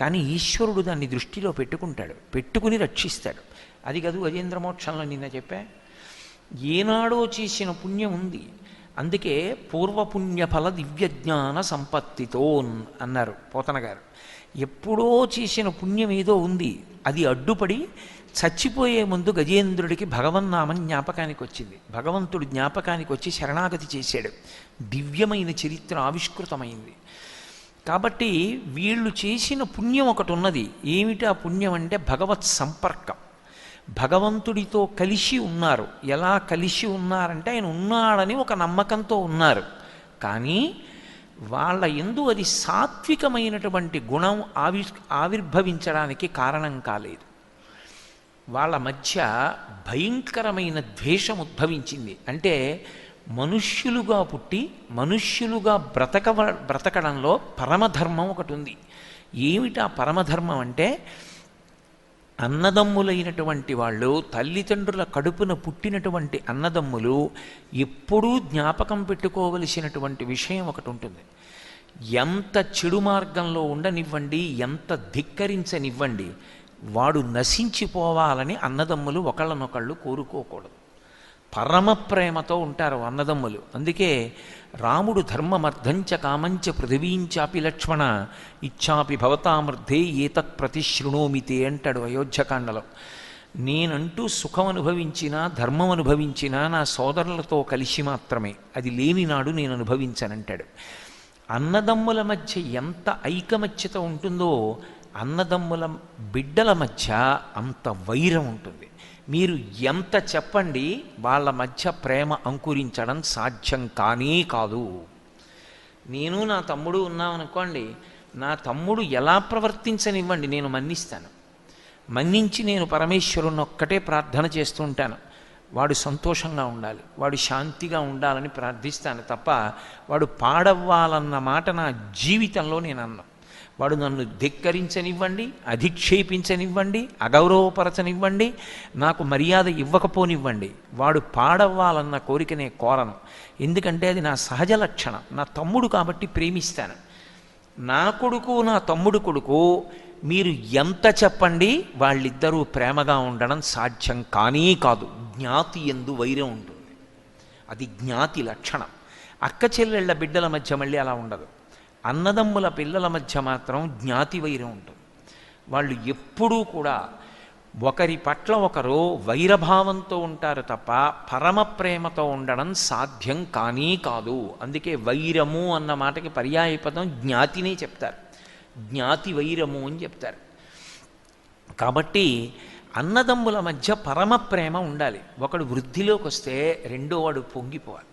కానీ ఈశ్వరుడు దాన్ని దృష్టిలో పెట్టుకుంటాడు, పెట్టుకుని రక్షిస్తాడు. అది కాదు గజేంద్రమోక్షంలో నిన్న చెప్పా, ఏనాడో చేసిన పుణ్యం ఉంది. అందుకే పూర్వపుణ్యఫల దివ్యజ్ఞాన సంపత్తితో అన్నారు పోతన గారు. ఎప్పుడో చేసిన పుణ్యం ఏదో ఉంది, అది అడ్డుపడి చచ్చిపోయే ముందు గజేంద్రుడికి భగవన్నామం జ్ఞాపకానికి వచ్చింది. భగవంతుడు జ్ఞాపకానికి వచ్చి శరణాగతి చేశాడు. దివ్యమైన చరిత్ర ఆవిష్కృతమైంది. కాబట్టి వీళ్ళు చేసిన పుణ్యం ఒకటి ఉన్నది. ఏమిటి ఆ పుణ్యం అంటే భగవత్ సంపర్కం. భగవంతుడితో కలిసి ఉన్నారు. ఎలా కలిసి ఉన్నారంటే ఆయన ఉన్నాడని ఒక నమ్మకంతో ఉన్నారు. కానీ వాళ్ళ యందు అది సాత్వికమైనటువంటి గుణం ఆవిర్భవించడానికి కారణం కాలేదు. వాళ్ళ మధ్య భయంకరమైన ద్వేషం ఉద్భవించింది. అంటే మనుష్యులుగా పుట్టి మనుష్యులుగా బ్రతకడంలో పరమధర్మం ఒకటి ఉంది. ఏమిటా పరమధర్మం అంటే, అన్నదమ్ములైనటువంటి వాళ్ళు, తల్లిదండ్రుల కడుపున పుట్టినటువంటి అన్నదమ్ములు ఎప్పుడూ జ్ఞాపకం పెట్టుకోవలసినటువంటి విషయం ఒకటి ఉంటుంది. ఎంత చెడు మార్గంలో ఉండనివ్వండి, ఎంత ధిక్కరించనివ్వండి, వాడు నశించిపోవాలని అన్నదమ్ములు ఒకళ్ళనొకళ్ళు కోరుకోకూడదు. పరమ ప్రేమతో ఉంటారు అన్నదమ్ములు. అందుకే రాముడు ధర్మమర్థంచ కామంచ పృథివీంచాపి లక్ష్మణ ఇచ్చాపి భవతామృద్ధే ఏతత్ ప్రతిశృణోమితే అంటాడు అయోధ్యకాండలో. నేనంటూ సుఖం అనుభవించినా ధర్మం అనుభవించినా నా సోదరులతో కలిసి మాత్రమే, అది లేని నాడు నేను అనుభవించనంటాడు. అన్నదమ్ముల మధ్య ఎంత ఐకమత్యత ఉంటుందో అన్నదమ్ముల బిడ్డల మధ్య అంత వైరం ఉంటుంది. మీరు ఎంత చెప్పండి వాళ్ళ మధ్య ప్రేమ అంకురించడం సాధ్యం కానే కాదు. నేను నా తమ్ముడు ఉన్నామనుకోండి, నా తమ్ముడు ఎలా ప్రవర్తించనివ్వండి, నేను మన్నిస్తాను. మన్నించి నేను పరమేశ్వరుని ఒక్కటే ప్రార్థన చేస్తూ ఉంటాను, వాడు సంతోషంగా ఉండాలి, వాడు శాంతిగా ఉండాలని ప్రార్థిస్తాను తప్ప వాడు పాడవ్వాలన్న మాట నా జీవితంలో నేను అన్నా. వాడు నన్ను ధిక్కరించనివ్వండి, అధిక్షేపించనివ్వండి, అగౌరవపరచనివ్వండి, నాకు మర్యాద ఇవ్వకపోనివ్వండి, వాడు పాడవ్వాలన్న కోరిక నేను కోరను. ఎందుకంటే అది నా సహజ లక్షణం. నా తమ్ముడు కాబట్టి ప్రేమిస్తాను. నా కొడుకు నా తమ్ముడు కొడుకు మీరు ఎంత చెప్పండి వాళ్ళిద్దరూ ప్రేమగా ఉండడం సాధ్యం కానీ కాదు. జ్ఞాతి యందు వైరం ఉంటుంది, అది జ్ఞాతి లక్షణం. అక్క చెల్లెళ్ళ బిడ్డల మధ్య మళ్ళీ అలా ఉండదు. అన్నదమ్ముల పిల్లల మధ్య మాత్రం జ్ఞాతి వైరం ఉంటుంది. వాళ్ళు ఎప్పుడూ కూడా ఒకరి పట్ల ఒకరు వైరభావంతో ఉంటారు తప్ప పరమ ప్రేమతో ఉండడం సాధ్యం కానీ కాదు. అందుకే వైరము అన్న మాటకి పర్యాయపదం జ్ఞాతినే చెప్తారు, జ్ఞాతి వైరము అని చెప్తారు. కాబట్టి అన్నదమ్ముల మధ్య పరమ ప్రేమ ఉండాలి. ఒకడు వృద్ధిలోకి వస్తే రెండో వాడు పొంగిపోవాలి.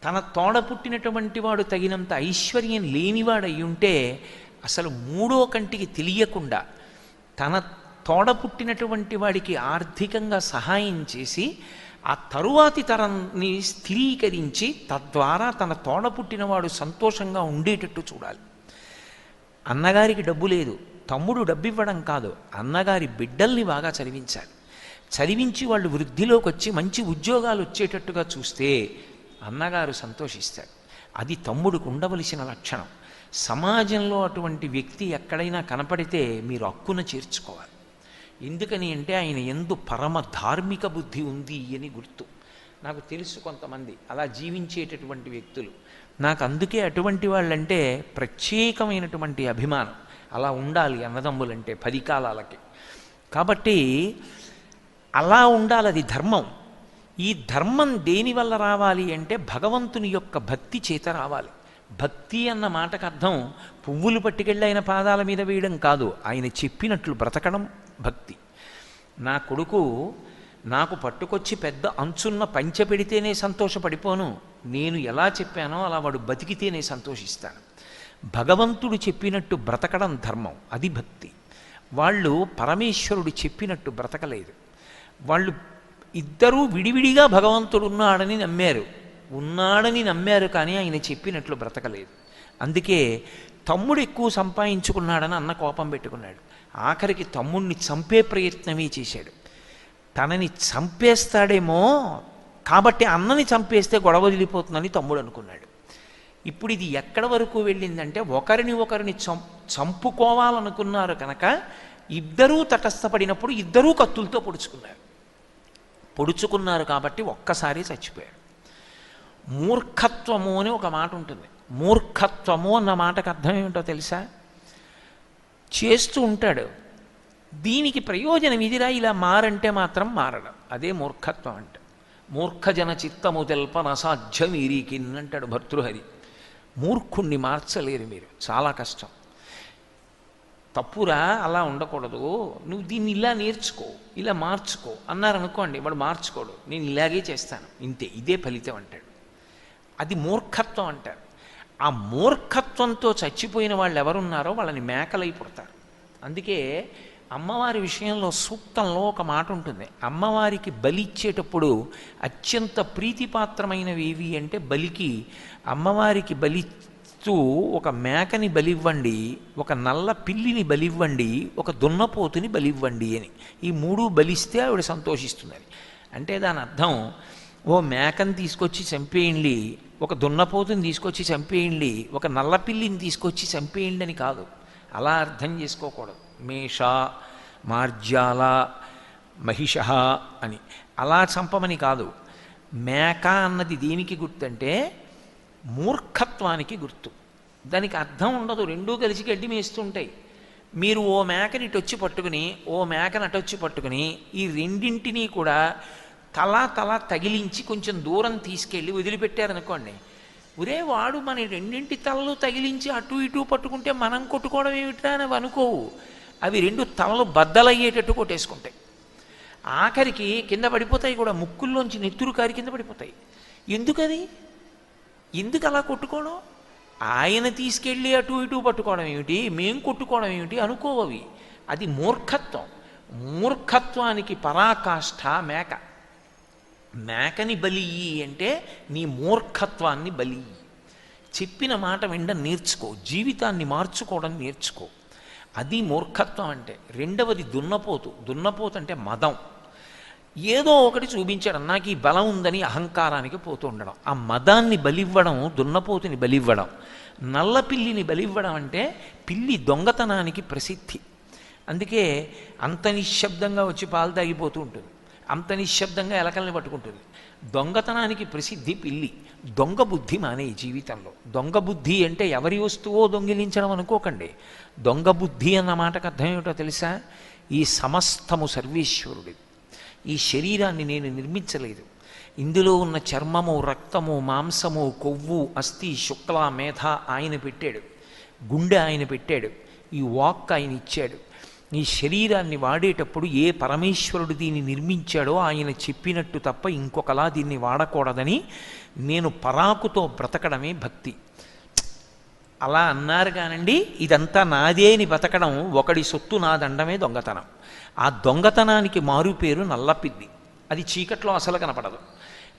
తన తోడ పుట్టినటువంటి వాడు తగినంత ఐశ్వర్యం లేనివాడై ఉంటే అసలు మూడో కంటికి తెలియకుండా తన తోడ పుట్టినటువంటి వాడికి ఆర్థికంగా సహాయం చేసి ఆ తరువాతి తరాన్ని స్థిరీకరించి తద్వారా తన తోడ పుట్టినవాడు సంతోషంగా ఉండేటట్టు చూడాలి. అన్నగారికి డబ్బు లేదు, తమ్ముడు డబ్బు ఇవ్వడం కాదు, అన్నగారి బిడ్డల్ని బాగా చదివించాలి. చదివించి వాళ్ళు వృద్ధిలోకి వచ్చి మంచి ఉద్యోగాలు వచ్చేటట్టుగా చూస్తే అన్నగారు సంతోషిస్తాడు. అది తమ్ముడికి ఉండవలసిన లక్షణం. సమాజంలో అటువంటి వ్యక్తి ఎక్కడైనా కనపడితే మీరు హక్కున చేర్చుకోవాలి. ఎందుకని అంటే ఆయన యందు పరమ ధార్మిక బుద్ధి ఉంది అని గుర్తు. నాకు తెలుసు కొంతమంది అలా జీవించేటటువంటి వ్యక్తులు. నాకు అందుకే అటువంటి వాళ్ళంటే ప్రత్యేకమైనటువంటి అభిమానం. అలా ఉండాలి అన్నదమ్ములంటే 10 కాలాలకి. కాబట్టి అలా ఉండాలి, అది ధర్మం. ఈ ధర్మం దేనివల్ల రావాలి అంటే భగవంతుని యొక్క భక్తి చేత రావాలి. భక్తి అన్న మాటకు అర్థం పువ్వులు పట్టుకెళ్ళి ఆయన పాదాల మీద వేయడం కాదు, ఆయన చెప్పినట్లు బ్రతకడం భక్తి. నా కొడుకు నాకు పట్టుకొచ్చి పెద్ద అంచున్న పంచె పెడితేనే సంతోషపడిపోను, నేను ఎలా చెప్పానో అలా వాడు బతికితేనే సంతోషిస్తాను. భగవంతుడు చెప్పినట్టు బ్రతకడం ధర్మం, అది భక్తి. వాళ్ళు పరమేశ్వరుడు చెప్పినట్టు బ్రతకలేదు. వాళ్ళు ఇద్దరూ విడివిడిగా భగవంతుడు ఉన్నాడని నమ్మారు కానీ ఆయన చెప్పినట్లు బ్రతకలేదు. అందుకే తమ్ముడు ఎక్కువ సంపాదించుకున్నాడని అన్న కోపం పెట్టుకున్నాడు. ఆఖరికి తమ్ముడిని చంపే ప్రయత్నమే చేశాడు. తనని చంపేస్తాడేమో కాబట్టి అన్నని చంపేస్తే గొడవ వదిలిపోతుందని తమ్ముడు అనుకున్నాడు. ఇప్పుడు ఇది ఎక్కడ వరకు వెళ్ళిందంటే ఒకరిని చంపుకోవాలనుకున్నారు కనుక ఇద్దరూ తటస్థపడినప్పుడు ఇద్దరూ కత్తులతో పొడుచుకున్నారు కాబట్టి ఒక్కసారి చచ్చిపోయాడు. మూర్ఖత్వము అని ఒక మాట ఉంటుంది. మూర్ఖత్వము అన్న మాటకు అర్థం ఏమిటో తెలుసా? చేస్తూ ఉంటాడు, దీనికి ప్రయోజనం ఇదిరా, ఇలా మారంటే మాత్రం మారడం, అదే మూర్ఖత్వం అంటే. మూర్ఖజన చిత్తము తెల్పన అసాధ్యం ఈరీకిన్ అంటాడు భర్తృహరి. మూర్ఖుణ్ణి మార్చలేరు మీరు, చాలా కష్టం. తప్పురా, అలా ఉండకూడదు, నువ్వు దీన్ని ఇలా నేర్చుకో, ఇలా మార్చుకో అన్నారనుకోండి, వాడు మార్చుకోడు, నేను ఇలాగే చేస్తాను ఇంతే, ఇదే ఫలితం అంటాడు. అది మూర్ఖత్వం అంటారు. ఆ మూర్ఖత్వంతో చచ్చిపోయిన వాళ్ళు ఎవరున్నారో వాళ్ళని మేకలై పుడతారు. అందుకే అమ్మవారి విషయంలో సూక్తంలో ఒక మాట ఉంటుంది. అమ్మవారికి బలి ఇచ్చేటప్పుడు అత్యంత ప్రీతిపాత్రమైనవి ఏవి అంటే బలికి అమ్మవారికి బలిస్తూ ఒక మేకని బలివ్వండి, ఒక నల్ల పిల్లిని బలివ్వండి, ఒక దున్నపోతుని బలివ్వండి అని. ఈ 3 బలిస్తే ఆవిడ సంతోషిస్తున్నది. అంటే దాని అర్థం ఓ మేకని తీసుకొచ్చి చంపేయండి, ఒక దున్నపోతుని తీసుకొచ్చి చంపేయండి, ఒక నల్ల పిల్లిని తీసుకొచ్చి చంపేయండి అని కాదు. అలా అర్థం చేసుకోకూడదు. మేష, మార్జాల, మహిష అని. అలా చంపమని కాదు. మేక అన్నది దేనికి గుర్తంటే మూర్ఖత్వానికి గుర్తు. దానికి అర్థం ఉండదు, రెండూ కలిసి గడ్డి మేస్తుంటాయి. మీరు ఓ మేకని ఇటొచ్చి పట్టుకుని ఓ మేకని అటొచ్చి పట్టుకుని ఈ రెండింటినీ కూడా తల తగిలించి కొంచెం దూరం తీసుకెళ్ళి వదిలిపెట్టారనుకోండి, ఒరే వాడు మన రెండింటి తలలు తగిలించి అటు ఇటు పట్టుకుంటే మనం కొట్టుకోవడం ఏమిట్రా అని అనుకోవు. అవి రెండు తలలు బద్దలయ్యేటట్టు కొట్టేసుకుంటాయి. ఆఖరికి కింద పడిపోతాయి కూడా, ముక్కుల్లోంచి నెత్తురు కారి కింద పడిపోతాయి. ఎందుకది? ఎందుకు అలా కొట్టుకోవడం? ఆయన తీసుకెళ్ళి అటు ఇటు పట్టుకోవడం ఏమిటి, మేం కొట్టుకోవడం ఏమిటి అనుకోవవి. అది మూర్ఖత్వం. మూర్ఖత్వానికి పరాకాష్ఠ మేక. మేకని బలి అంటే నీ మూర్ఖత్వాన్ని బలి. చెప్పిన మాట వినడం నేర్చుకో, జీవితాన్ని మార్చుకోవడం నేర్చుకో. అది మూర్ఖత్వం అంటే. రెండవది దున్నపోతు. దున్నపోతు అంటే మదం. ఏదో ఒకటి చూపించాడు, నాకు ఈ బలం ఉందని అహంకారానికి పోతూ ఉండడం. ఆ మదాన్ని బలివ్వడం దున్నపోతుని బలివ్వడం. నల్ల పిల్లిని బలివ్వడం అంటే పిల్లి దొంగతనానికి ప్రసిద్ధి. అందుకే అంత నిశ్శబ్దంగా వచ్చి పాలు తాగిపోతూ ఉంటుంది, అంత నిశ్శబ్దంగా ఎలకల్ని పట్టుకుంటుంది. దొంగతనానికి ప్రసిద్ధి పిల్లి. దొంగ బుద్ధి మానే జీవితంలో. దొంగ బుద్ధి అంటే ఎవరి వస్తువో దొంగిలించడం అనుకోకండి. దొంగ బుద్ధి అన్న మాటకు అర్థం ఏమిటో తెలుసా? ఈ సమస్తము సర్వేశ్వరుడి. ఈ శరీరాన్ని నేను నిర్మించలేదు. ఇందులో ఉన్న చర్మము, రక్తము, మాంసము, కొవ్వు, అస్థి, శుక్ల, మేధ ఆయన పెట్టాడు. గుండె ఆయన పెట్టాడు. ఈ వాక్ ఆయన ఇచ్చాడు. ఈ శరీరాన్ని వాడేటప్పుడు ఏ పరమేశ్వరుడు దీన్ని నిర్మించాడో ఆయన చెప్పినట్టు తప్ప ఇంకొకలా దీన్ని వాడకూడదని నేను పరాకుతో బ్రతకడమే భక్తి. అలా అన్నారు కానండి, ఇదంతా నాదే అని బతకడం, ఒకడి సొత్తు నాదండమే దొంగతనం. ఆ దొంగతనానికి మారు పేరు నల్లపిల్లి. అది చీకట్లో అసలు కనపడదు.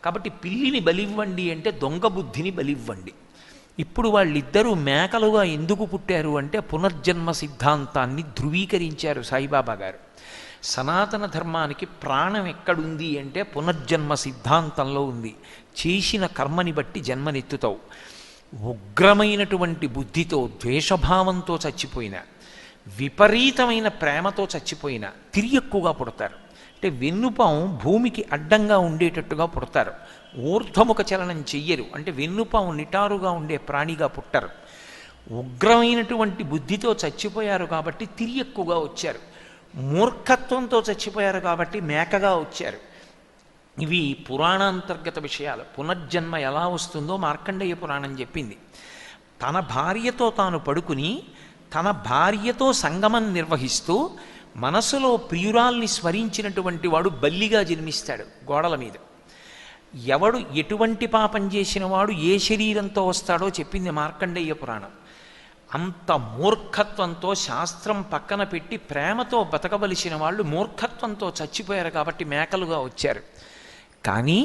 కాబట్టి పిల్లిని బలివ్వండి అంటే దొంగ బుద్ధిని బలివ్వండి. ఇప్పుడు వాళ్ళిద్దరూ మేకలుగా ఎందుకు పుట్టారు అంటే పునర్జన్మ సిద్ధాంతాన్ని ధృవీకరించారు సాయిబాబా గారు. సనాతన ధర్మానికి ప్రాణం ఎక్కడుంది అంటే పునర్జన్మ సిద్ధాంతంలో ఉంది. చేసిన కర్మని బట్టి జన్మనెత్తుతావు. ఉగ్రమైనటువంటి బుద్ధితో, ద్వేషభావంతో చచ్చిపోయిన, విపరీతమైన ప్రేమతో చచ్చిపోయిన తిరిగి ఎక్కువగా పుడతారు. అంటే వెన్నుపాం భూమికి అడ్డంగా ఉండేటట్టుగా పుడతారు. ఊర్ధ్వముఖ చలనం చెయ్యరు. అంటే వెన్నుపాం నిటారుగా ఉండే ప్రాణిగా పుట్టరు. ఉగ్రమైనటువంటి బుద్ధితో చచ్చిపోయారు కాబట్టి తిరిగి ఎక్కువగా వచ్చారు. మూర్ఖత్వంతో చచ్చిపోయారు కాబట్టి మేకగా వచ్చారు. ఇవి పురాణాంతర్గత విషయాలు. పునర్జన్మ ఎలా వస్తుందో మార్కండేయ పురాణం చెప్పింది. తన భార్యతో తాను పడుకుని తన భార్యతో సంగమం నిర్వహిస్తూ మనసులో ప్రియురాల్ని స్మరించినటువంటి వాడు బల్లిగా జన్మిస్తాడు గోడల మీద. ఎవడు ఎటువంటి పాపం చేసిన వాడు ఏ శరీరంతో వస్తాడో చెప్పింది మార్కండేయ పురాణం. అంత మూర్ఖత్వంతో శాస్త్రం పక్కన పెట్టి ప్రేమతో బతకవలసిన వాళ్ళు మూర్ఖత్వంతో చచ్చిపోయారు కాబట్టి మేకలుగా వచ్చారు. కానీ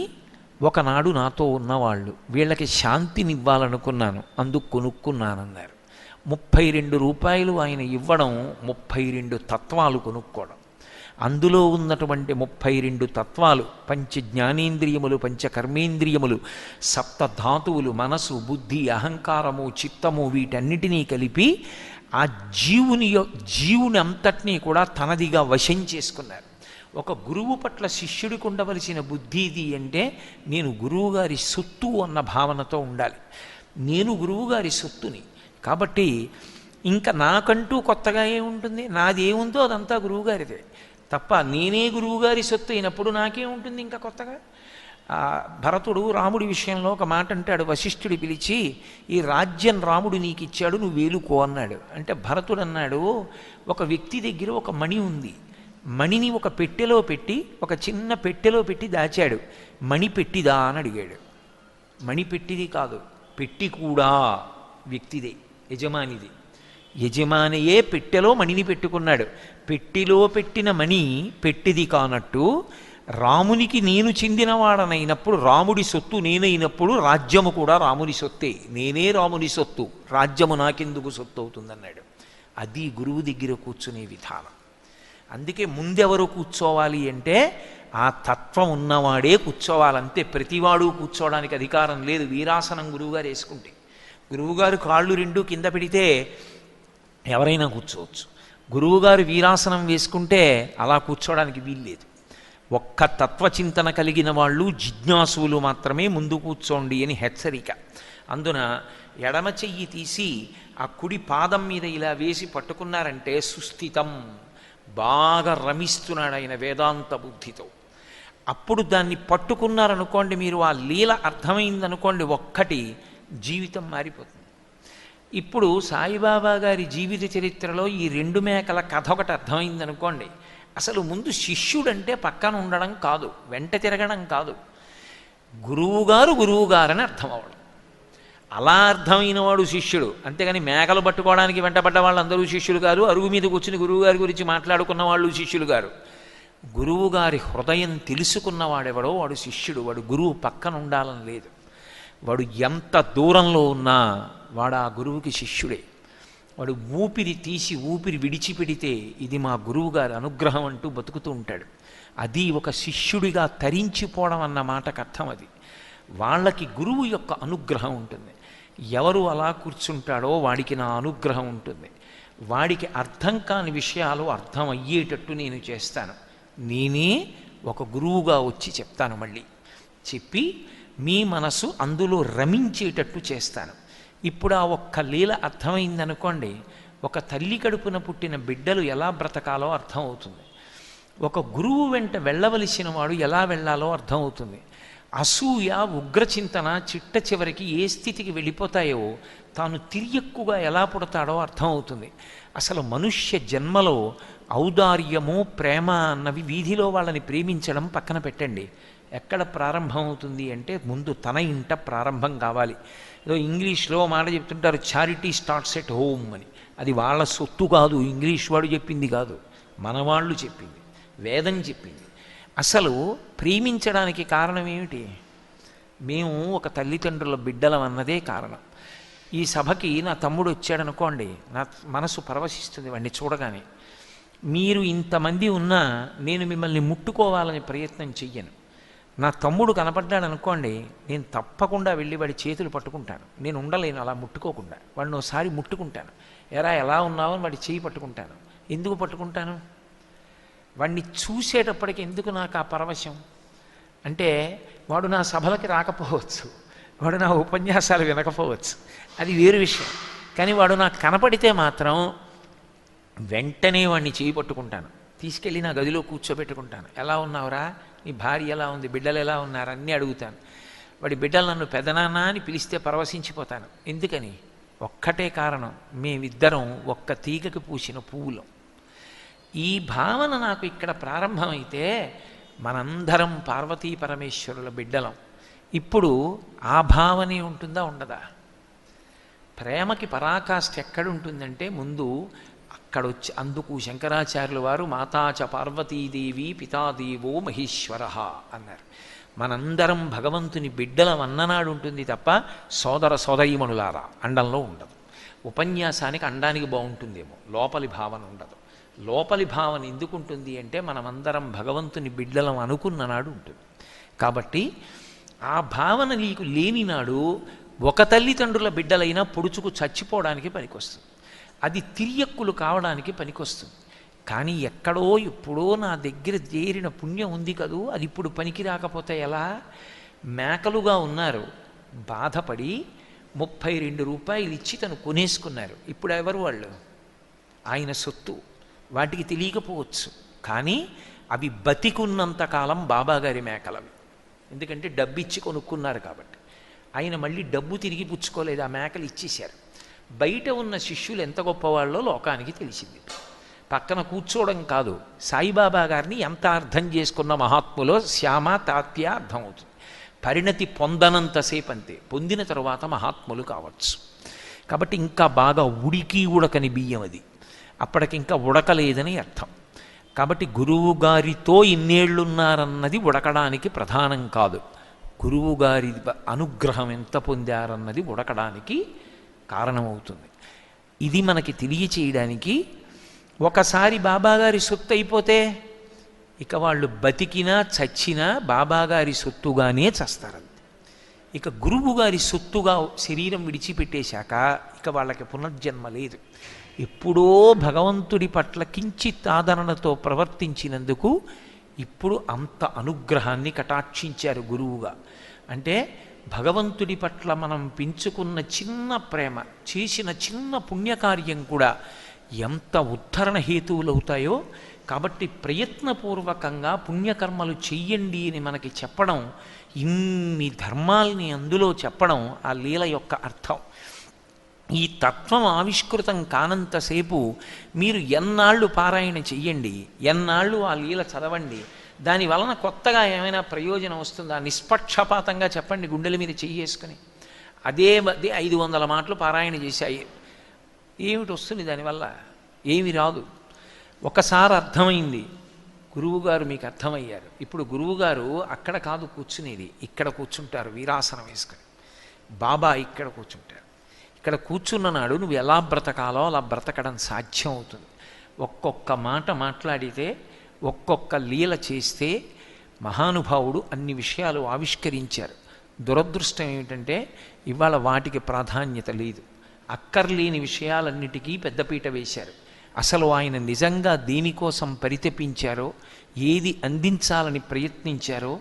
ఒకనాడు నాతో ఉన్నవాళ్ళు వీళ్ళకి శాంతినివ్వాలనుకున్నాను, అందుకు కొనుక్కున్నానన్నారు. 32 రూపాయలు ఆయన ఇవ్వడం, 32 తత్వాలు కొనుక్కోవడం. అందులో ఉన్నటువంటి 32 తత్వాలు, పంచ జ్ఞానేంద్రియములు, పంచ కర్మేంద్రియములు, సప్తధాతువులు, మనసు, బుద్ధి, అహంకారము, చిత్తము, వీటన్నిటినీ కలిపి ఆ జీవుని అంతటినీ కూడా తనదిగా వశం చేసుకున్నారు. ఒక గురువు పట్ల శిష్యుడికి ఉండవలసిన బుద్ధి ఇది అంటే నేను గురువుగారి సొత్తు అన్న భావనతో ఉండాలి. నేను గురువుగారి సొత్తుని కాబట్టి ఇంకా నాకంటూ కొత్తగా ఏముంటుంది? నాది ఏముందో అదంతా గురువుగారిదే తప్ప నేనే గురువుగారి సొత్తు అయినప్పుడు నాకేముంటుంది ఇంకా కొత్తగా? భరతుడు రాముడి విషయంలో ఒక మాట అంటాడు. వశిష్ఠుడి పిలిచి, ఈ రాజ్యం రాముడు నీకు ఇచ్చాడు, నువ్వు వేలుకో అన్నాడు. అంటే భరతుడు అన్నాడు, ఒక వ్యక్తి దగ్గర ఒక మణి ఉంది, మణిని ఒక పెట్టెలో పెట్టి, ఒక చిన్న పెట్టెలో పెట్టి దాచాడు. మణి పెట్టిదా అని అడిగాడు. మణి పెట్టిది కాదు, పెట్టి కూడా వ్యక్తిదే, యజమానిది. యజమానియే పెట్టెలో మణిని పెట్టుకున్నాడు. పెట్టిలో పెట్టిన మణి పెట్టిది కానట్టు రామునికి నేను చెందినవాడనైనప్పుడు, రాముడి సొత్తు నేనైనప్పుడు రాజ్యము కూడా రాముని సొత్తే. నేనే రాముని సొత్తు, రాజ్యము నాకెందుకు సొత్తు అవుతుందన్నాడు. అది గురువు దగ్గర కూర్చునే విధానం. అందుకే ముందెవరు కూర్చోవాలి అంటే ఆ తత్వం ఉన్నవాడే కూర్చోవాలంతే. ప్రతివాడు కూర్చోవడానికి అధికారం లేదు. వీరాసనం గురువుగారు వేసుకుంటే, గురువుగారు కాళ్ళు రెండు కింద పెడితే ఎవరైనా కూర్చోవచ్చు. గురువుగారు వీరాసనం వేసుకుంటే అలా కూర్చోవడానికి వీల్లేదు. ఒక్క తత్వచింతన కలిగిన వాళ్ళు జిజ్ఞాసువులు మాత్రమే ముందు కూర్చోండి అని హెచ్చరిక. అందున ఎడమ చెయ్యి తీసి ఆ కుడి పాదం మీద ఇలా వేసి పట్టుకున్నారంటే సుస్థితం, బాగా రమిస్తున్నాడు ఆయన వేదాంత బుద్ధితో. అప్పుడు దాన్ని పట్టుకున్నారనుకోండి, మీరు ఆ లీల అర్థమైందనుకోండి, ఒక్కటి జీవితం మారిపోతుంది. ఇప్పుడు సాయిబాబా గారి జీవిత చరిత్రలో ఈ 2 మేకల కథ ఒకటి అర్థమైందనుకోండి, అసలు ముందు శిష్యుడంటే పక్కన ఉండడం కాదు, వెంట తిరగడం కాదు, గురువుగారని అర్థం అవ్వడం. అలా అర్థమైన వాడు శిష్యుడు. అంతేగాని మేకలు పట్టుకోవడానికి వెంటబడ్డ వాళ్ళందరూ శిష్యులు కాదు, అరుగు మీద కూర్చుని గురువుగారి గురించి మాట్లాడుకున్న వాళ్ళు శిష్యులు గారు. గురువుగారి హృదయం తెలుసుకున్నవాడెవడో వాడు శిష్యుడు. వాడు గురువు పక్కన ఉండాలని లేదు. వాడు ఎంత దూరంలో ఉన్నా వాడు ఆ గురువుకి శిష్యుడే. వాడు ఊపిరి తీసి ఊపిరి విడిచిపెడితే ఇది మా గురువుగారి అనుగ్రహం అంటూ బతుకుతూ ఉంటాడు. అది ఒక శిష్యుడిగా తరించిపోవడం అన్న మాటకు అర్థం అది. వాళ్ళకి గురువు యొక్క అనుగ్రహం ఉంటుంది. ఎవరు అలా కూర్చుంటాడో వాడికి నా అనుగ్రహం ఉంటుంది. వాడికి అర్థం కాని విషయాలు అర్థం అయ్యేటట్టు నేను చేస్తాను. నేనే ఒక గురువుగా వచ్చి చెప్తాను. మళ్ళీ చెప్పి మీ మనసు అందులో రమించేటట్టు చేస్తాను. ఇప్పుడు ఆ ఒక్క లీల అర్థమైందనుకోండి, ఒక తల్లి కడుపున పుట్టిన బిడ్డలు ఎలా బ్రతకాలో అర్థమవుతుంది. ఒక గురువు వెంట వెళ్ళవలసిన వాడు ఎలా వెళ్ళాలో అర్థమవుతుంది. అసూయ, ఉగ్రచింతన చిట్ట చివరికి ఏ స్థితికి వెళ్ళిపోతాయో, తాను తిరియక్కుగా ఎలా పుడతాడో అర్థమవుతుంది. అసలు మనుష్య జన్మలో ఔదార్యము, ప్రేమ అన్నవి, వీధిలో వాళ్ళని ప్రేమించడం పక్కన పెట్టండి, ఎక్కడ ప్రారంభం అవుతుంది అంటే ముందు తన ఇంట ప్రారంభం కావాలి. ఏదో ఇంగ్లీష్లో మాట చెప్తుంటారు, చారిటీ స్టార్ట్స్ ఎట్ హోమ్ అని. అది వాళ్ళ సొత్తు కాదు, ఇంగ్లీష్ వాడు చెప్పింది కాదు, మనవాళ్ళు చెప్పింది, వేదం చెప్పింది. అసలు ప్రేమించడానికి కారణం ఏమిటి? మేము ఒక తల్లిదండ్రుల బిడ్డలం అన్నదే కారణం. ఈ సభకి నా తమ్ముడు వచ్చాడనుకోండి, నా మనసు పరవశిస్తుంది వాడిని చూడగానే. మీరు ఇంతమంది ఉన్నా నేను మిమ్మల్ని ముట్టుకోవాలని ప్రయత్నం చెయ్యను. నా తమ్ముడు కనపడ్డాడనుకోండి, నేను తప్పకుండా వెళ్ళి వాడి చేతులు పట్టుకుంటాను. నేను ఉండలేను అలా ముట్టుకోకుండా. వాడిని ఒకసారి ముట్టుకుంటాను, ఎరా ఎలా ఉన్నావు అని వాడి చేయి పట్టుకుంటాను. ఎందుకు పట్టుకుంటాను? వాడిని చూసేటప్పటికి ఎందుకు నాకు ఆ పరవశం అంటే, వాడు నా సభలకి రాకపోవచ్చు, వాడు నా ఉపన్యాసాలు వినకపోవచ్చు, అది వేరు విషయం. కానీ వాడు నాకు కనపడితే మాత్రం వెంటనే వాడిని చేయి పట్టుకుంటాను, తీసుకెళ్ళి నా గదిలో కూర్చోబెట్టుకుంటాను. ఎలా ఉన్నావురా, నీ భార్య ఎలా ఉంది, బిడ్డలు ఎలా ఉన్నారు అన్నీ అడుగుతాను. వాడి బిడ్డలు నన్ను పెదనాన్న అని పిలిస్తే పరవశించిపోతాను. ఎందుకని? ఒక్కటే కారణం, మేమిద్దరం ఒక్క తీగకి పూసిన పువ్వులం. ఈ భావన నాకు ఇక్కడ ప్రారంభమైతే మనందరం పార్వతీ పరమేశ్వరుల బిడ్డలం. ఇప్పుడు ఆ భావనే ఉంటుందా, ఉండదా? ప్రేమకి పరాకాష్ఠ ఎక్కడుంటుందంటే ముందు అక్కడొచ్చి, అందుకు శంకరాచార్యుల వారు మాతాచ పార్వతీదేవి పితాదేవో మహేశ్వర అన్నారు. మనందరం భగవంతుని బిడ్డలం అన్ననాడు ఉంటుంది తప్ప సోదర సోదరీమణులారా అండంలో ఉండదు. ఉపన్యాసానికి అండానికి బాగుంటుందేమో, లోపలి భావన ఉండదు. లోపలి భావన ఎందుకు ఉంటుంది అంటే మనమందరం భగవంతుని బిడ్డలం అనుకున్ననాడు ఉంటుంది. కాబట్టి ఆ భావన నీకు లేనినాడు ఒక తల్లిదండ్రుల బిడ్డలైనా పొడుచుకు చచ్చిపోవడానికి పనికొస్తుంది, అది తిరియక్కులు కావడానికి పనికొస్తుంది. కానీ ఎక్కడో ఎప్పుడో నా దగ్గర చేరిన పుణ్యం ఉంది కదూ, అది ఇప్పుడు పనికి రాకపోతే ఎలా? మేకలుగా ఉన్నారు, బాధపడి 32 రూపాయలు ఇచ్చి తను కొనేసుకున్నారు. ఇప్పుడు ఎవరు వాళ్ళు? ఆయన సొత్తు. వాటికి తెలియకపోవచ్చు, కానీ అవి బతికున్నంతకాలం బాబాగారి మేకలవి. ఎందుకంటే డబ్బు ఇచ్చి కొనుక్కున్నారు కాబట్టి. ఆయన మళ్ళీ డబ్బు తిరిగి పుచ్చుకోలేదు, ఆ మేకలు ఇచ్చేశారు. బయట ఉన్న శిష్యులు ఎంత గొప్పవాళ్ళో లోకానికి తెలిసింది. పక్కన కూర్చోవడం కాదు, సాయిబాబా గారిని ఎంత అర్థం చేసుకున్న మహాత్ములో శ్యామ తాత్య అర్థమవుతుంది. పరిణతి పొందనంతసేపు అంతే, పొందిన తరువాత మహాత్ములు కావచ్చు. కాబట్టి ఇంకా బాగా ఉడకని బియ్యం అది, అప్పటికింకా ఉడకలేదని అర్థం. కాబట్టి గురువుగారితో ఇన్నేళ్లున్నారన్నది ఉడకడానికి ప్రధానం కాదు, గురువుగారి అనుగ్రహం ఎంత పొందారన్నది ఉడకడానికి కారణమవుతుంది. ఇది మనకి తెలియచేయడానికి. ఒకసారి బాబాగారి సొత్తు అయిపోతే ఇక వాళ్ళు బతికినా చచ్చినా బాబాగారి సొత్తుగానే చస్తారు. ఇక గురువుగారి సొత్తుగా శరీరం విడిచిపెట్టేశాక ఇక వాళ్ళకి పునర్జన్మ లేదు. ఎప్పుడో భగవంతుడి పట్ల కించిత్ ఆదరణతో ప్రవర్తించినందుకు ఇప్పుడు అంత అనుగ్రహాన్ని కటాక్షించారు గురువుగా. అంటే భగవంతుడి పట్ల మనం పెంచుకున్న చిన్న ప్రేమ, చేసిన చిన్న పుణ్యకార్యం కూడా ఎంత ఉద్ధరణ హేతువులు అవుతాయో. కాబట్టి ప్రయత్నపూర్వకంగా పుణ్యకర్మలు చెయ్యండి అని మనకి చెప్పడం, ఇన్ని ధర్మాల్ని అందులో చెప్పడం ఆ లీల యొక్క అర్థం. ఈ తత్వం ఆవిష్కృతం కానంతసేపు మీరు ఎన్నాళ్ళు పారాయణ చెయ్యండి, ఎన్నాళ్ళు ఆ లీల చదవండి, దాని వలన కొత్తగా ఏమైనా ప్రయోజనం వస్తుందా? నిష్పక్షపాతంగా చెప్పండి, గుండెల మీద చెయ్యేసుకుని. అదే 500 మాటలు పారాయణ చేశాయి, ఏమిటి వస్తుంది దానివల్ల? ఏమి రాదు. ఒకసారి అర్థమైంది, గురువుగారు మీకు అర్థమయ్యారు. ఇప్పుడు గురువుగారు అక్కడ కాదు కూర్చునేది, ఇక్కడ కూర్చుంటారు వీరాసనం వేసుకొని. బాబా ఇక్కడ కూర్చుంటారు. ఇక్కడ కూర్చున్న నాడు నువ్వు ఎలా బ్రతకాలో అలా బ్రతకడం సాధ్యం అవుతుంది. ఒక్కొక్క మాట మాట్లాడితే, ఒక్కొక్క లీల చేస్తే మహానుభావుడు అన్ని విషయాలు ఆవిష్కరించారు. దురదృష్టం ఏమిటంటే ఇవాళ వాటికి ప్రాధాన్యత లేదు. అక్కర్లేని విషయాలన్నిటికీ పెద్దపీట వేశారు. అసలు ఆయన నిజంగా దేనికోసం పరితపించారో, ఏది అందించాలని ప్రయత్నించారో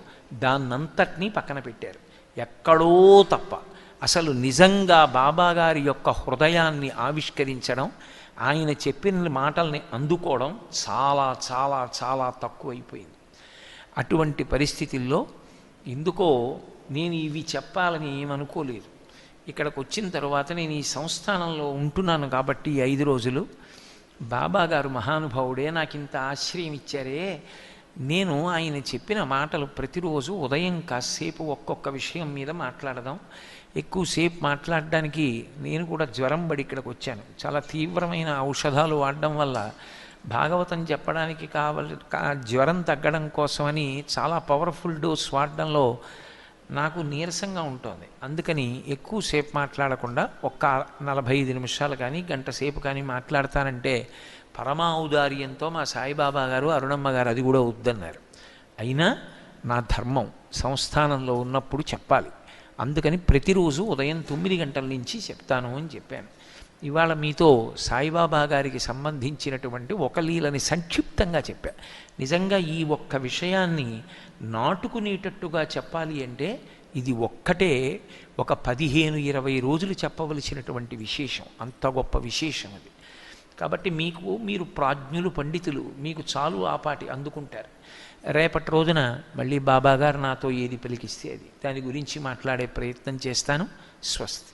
దాన్నంతటినీ పక్కన పెట్టారు. ఎక్కడో తప్ప అసలు నిజంగా బాబాగారి యొక్క హృదయాన్ని ఆవిష్కరించడం, ఆయన చెప్పిన మాటల్ని అందుకోవడం చాలా చాలా చాలా తక్కువైపోయింది. అటువంటి పరిస్థితుల్లో ఎందుకో నేను ఇవి చెప్పాలని ఏమనుకోలేదు. ఇక్కడికి వచ్చిన తర్వాత నేను ఈ సంస్థానంలో ఉంటున్నాను కాబట్టి 5 రోజులు బాబాగారు మహానుభావుడే నాకు ఇంత ఆశ్రయం ఇచ్చారే. నేను ఆయన చెప్పిన మాటలు ప్రతిరోజు ఉదయం కాసేపు ఒక్కొక్క విషయం మీద మాట్లాడదాం. ఎక్కువసేపు మాట్లాడడానికి నేను కూడా జ్వరం పడి ఇక్కడికి వచ్చాను. చాలా తీవ్రమైన ఔషధాలు వాడడం వల్ల భాగవతం చెప్పడానికి జ్వరం తగ్గడం కోసమని చాలా పవర్ఫుల్ డోస్ వాడడంలో నాకు నీరసంగా ఉంటుంది. అందుకని ఎక్కువసేపు మాట్లాడకుండా ఒక్క 45 నిమిషాలు కానీ గంట సేపు కానీ మాట్లాడతానంటే పరమా ఔదార్యంతో మా సాయిబాబా గారు, అరుణమ్మ గారు అది కూడా వద్దన్నారు. అయినా నా ధర్మం సంస్థానంలో ఉన్నప్పుడు చెప్పాలి. అందుకని ప్రతిరోజు ఉదయం 9 గంటల నుంచి చెప్తాను అని చెప్పాను. ఇవాళ మీతో సాయిబాబా గారికి సంబంధించినటువంటి ఒక లీలని సంక్షిప్తంగా చెప్పా. నిజంగా ఈ ఒక్క విషయాన్ని నాటుకునేటట్టుగా చెప్పాలి అంటే ఇది ఒక్కటే ఒక 15-20 రోజులు చెప్పవలసినటువంటి విశేషం. అంత గొప్ప విశేషం అది. కాబట్టి మీరు ప్రాజ్ఞులు, పండితులు, మీకు చాలు ఆపాటి అందుకుంటారు. రేపటి రోజున మళ్ళీ బాబాగారు నాతో ఏది పలికిస్తే అది దాని గురించి మాట్లాడే ప్రయత్నం చేస్తాను. స్వస్తి.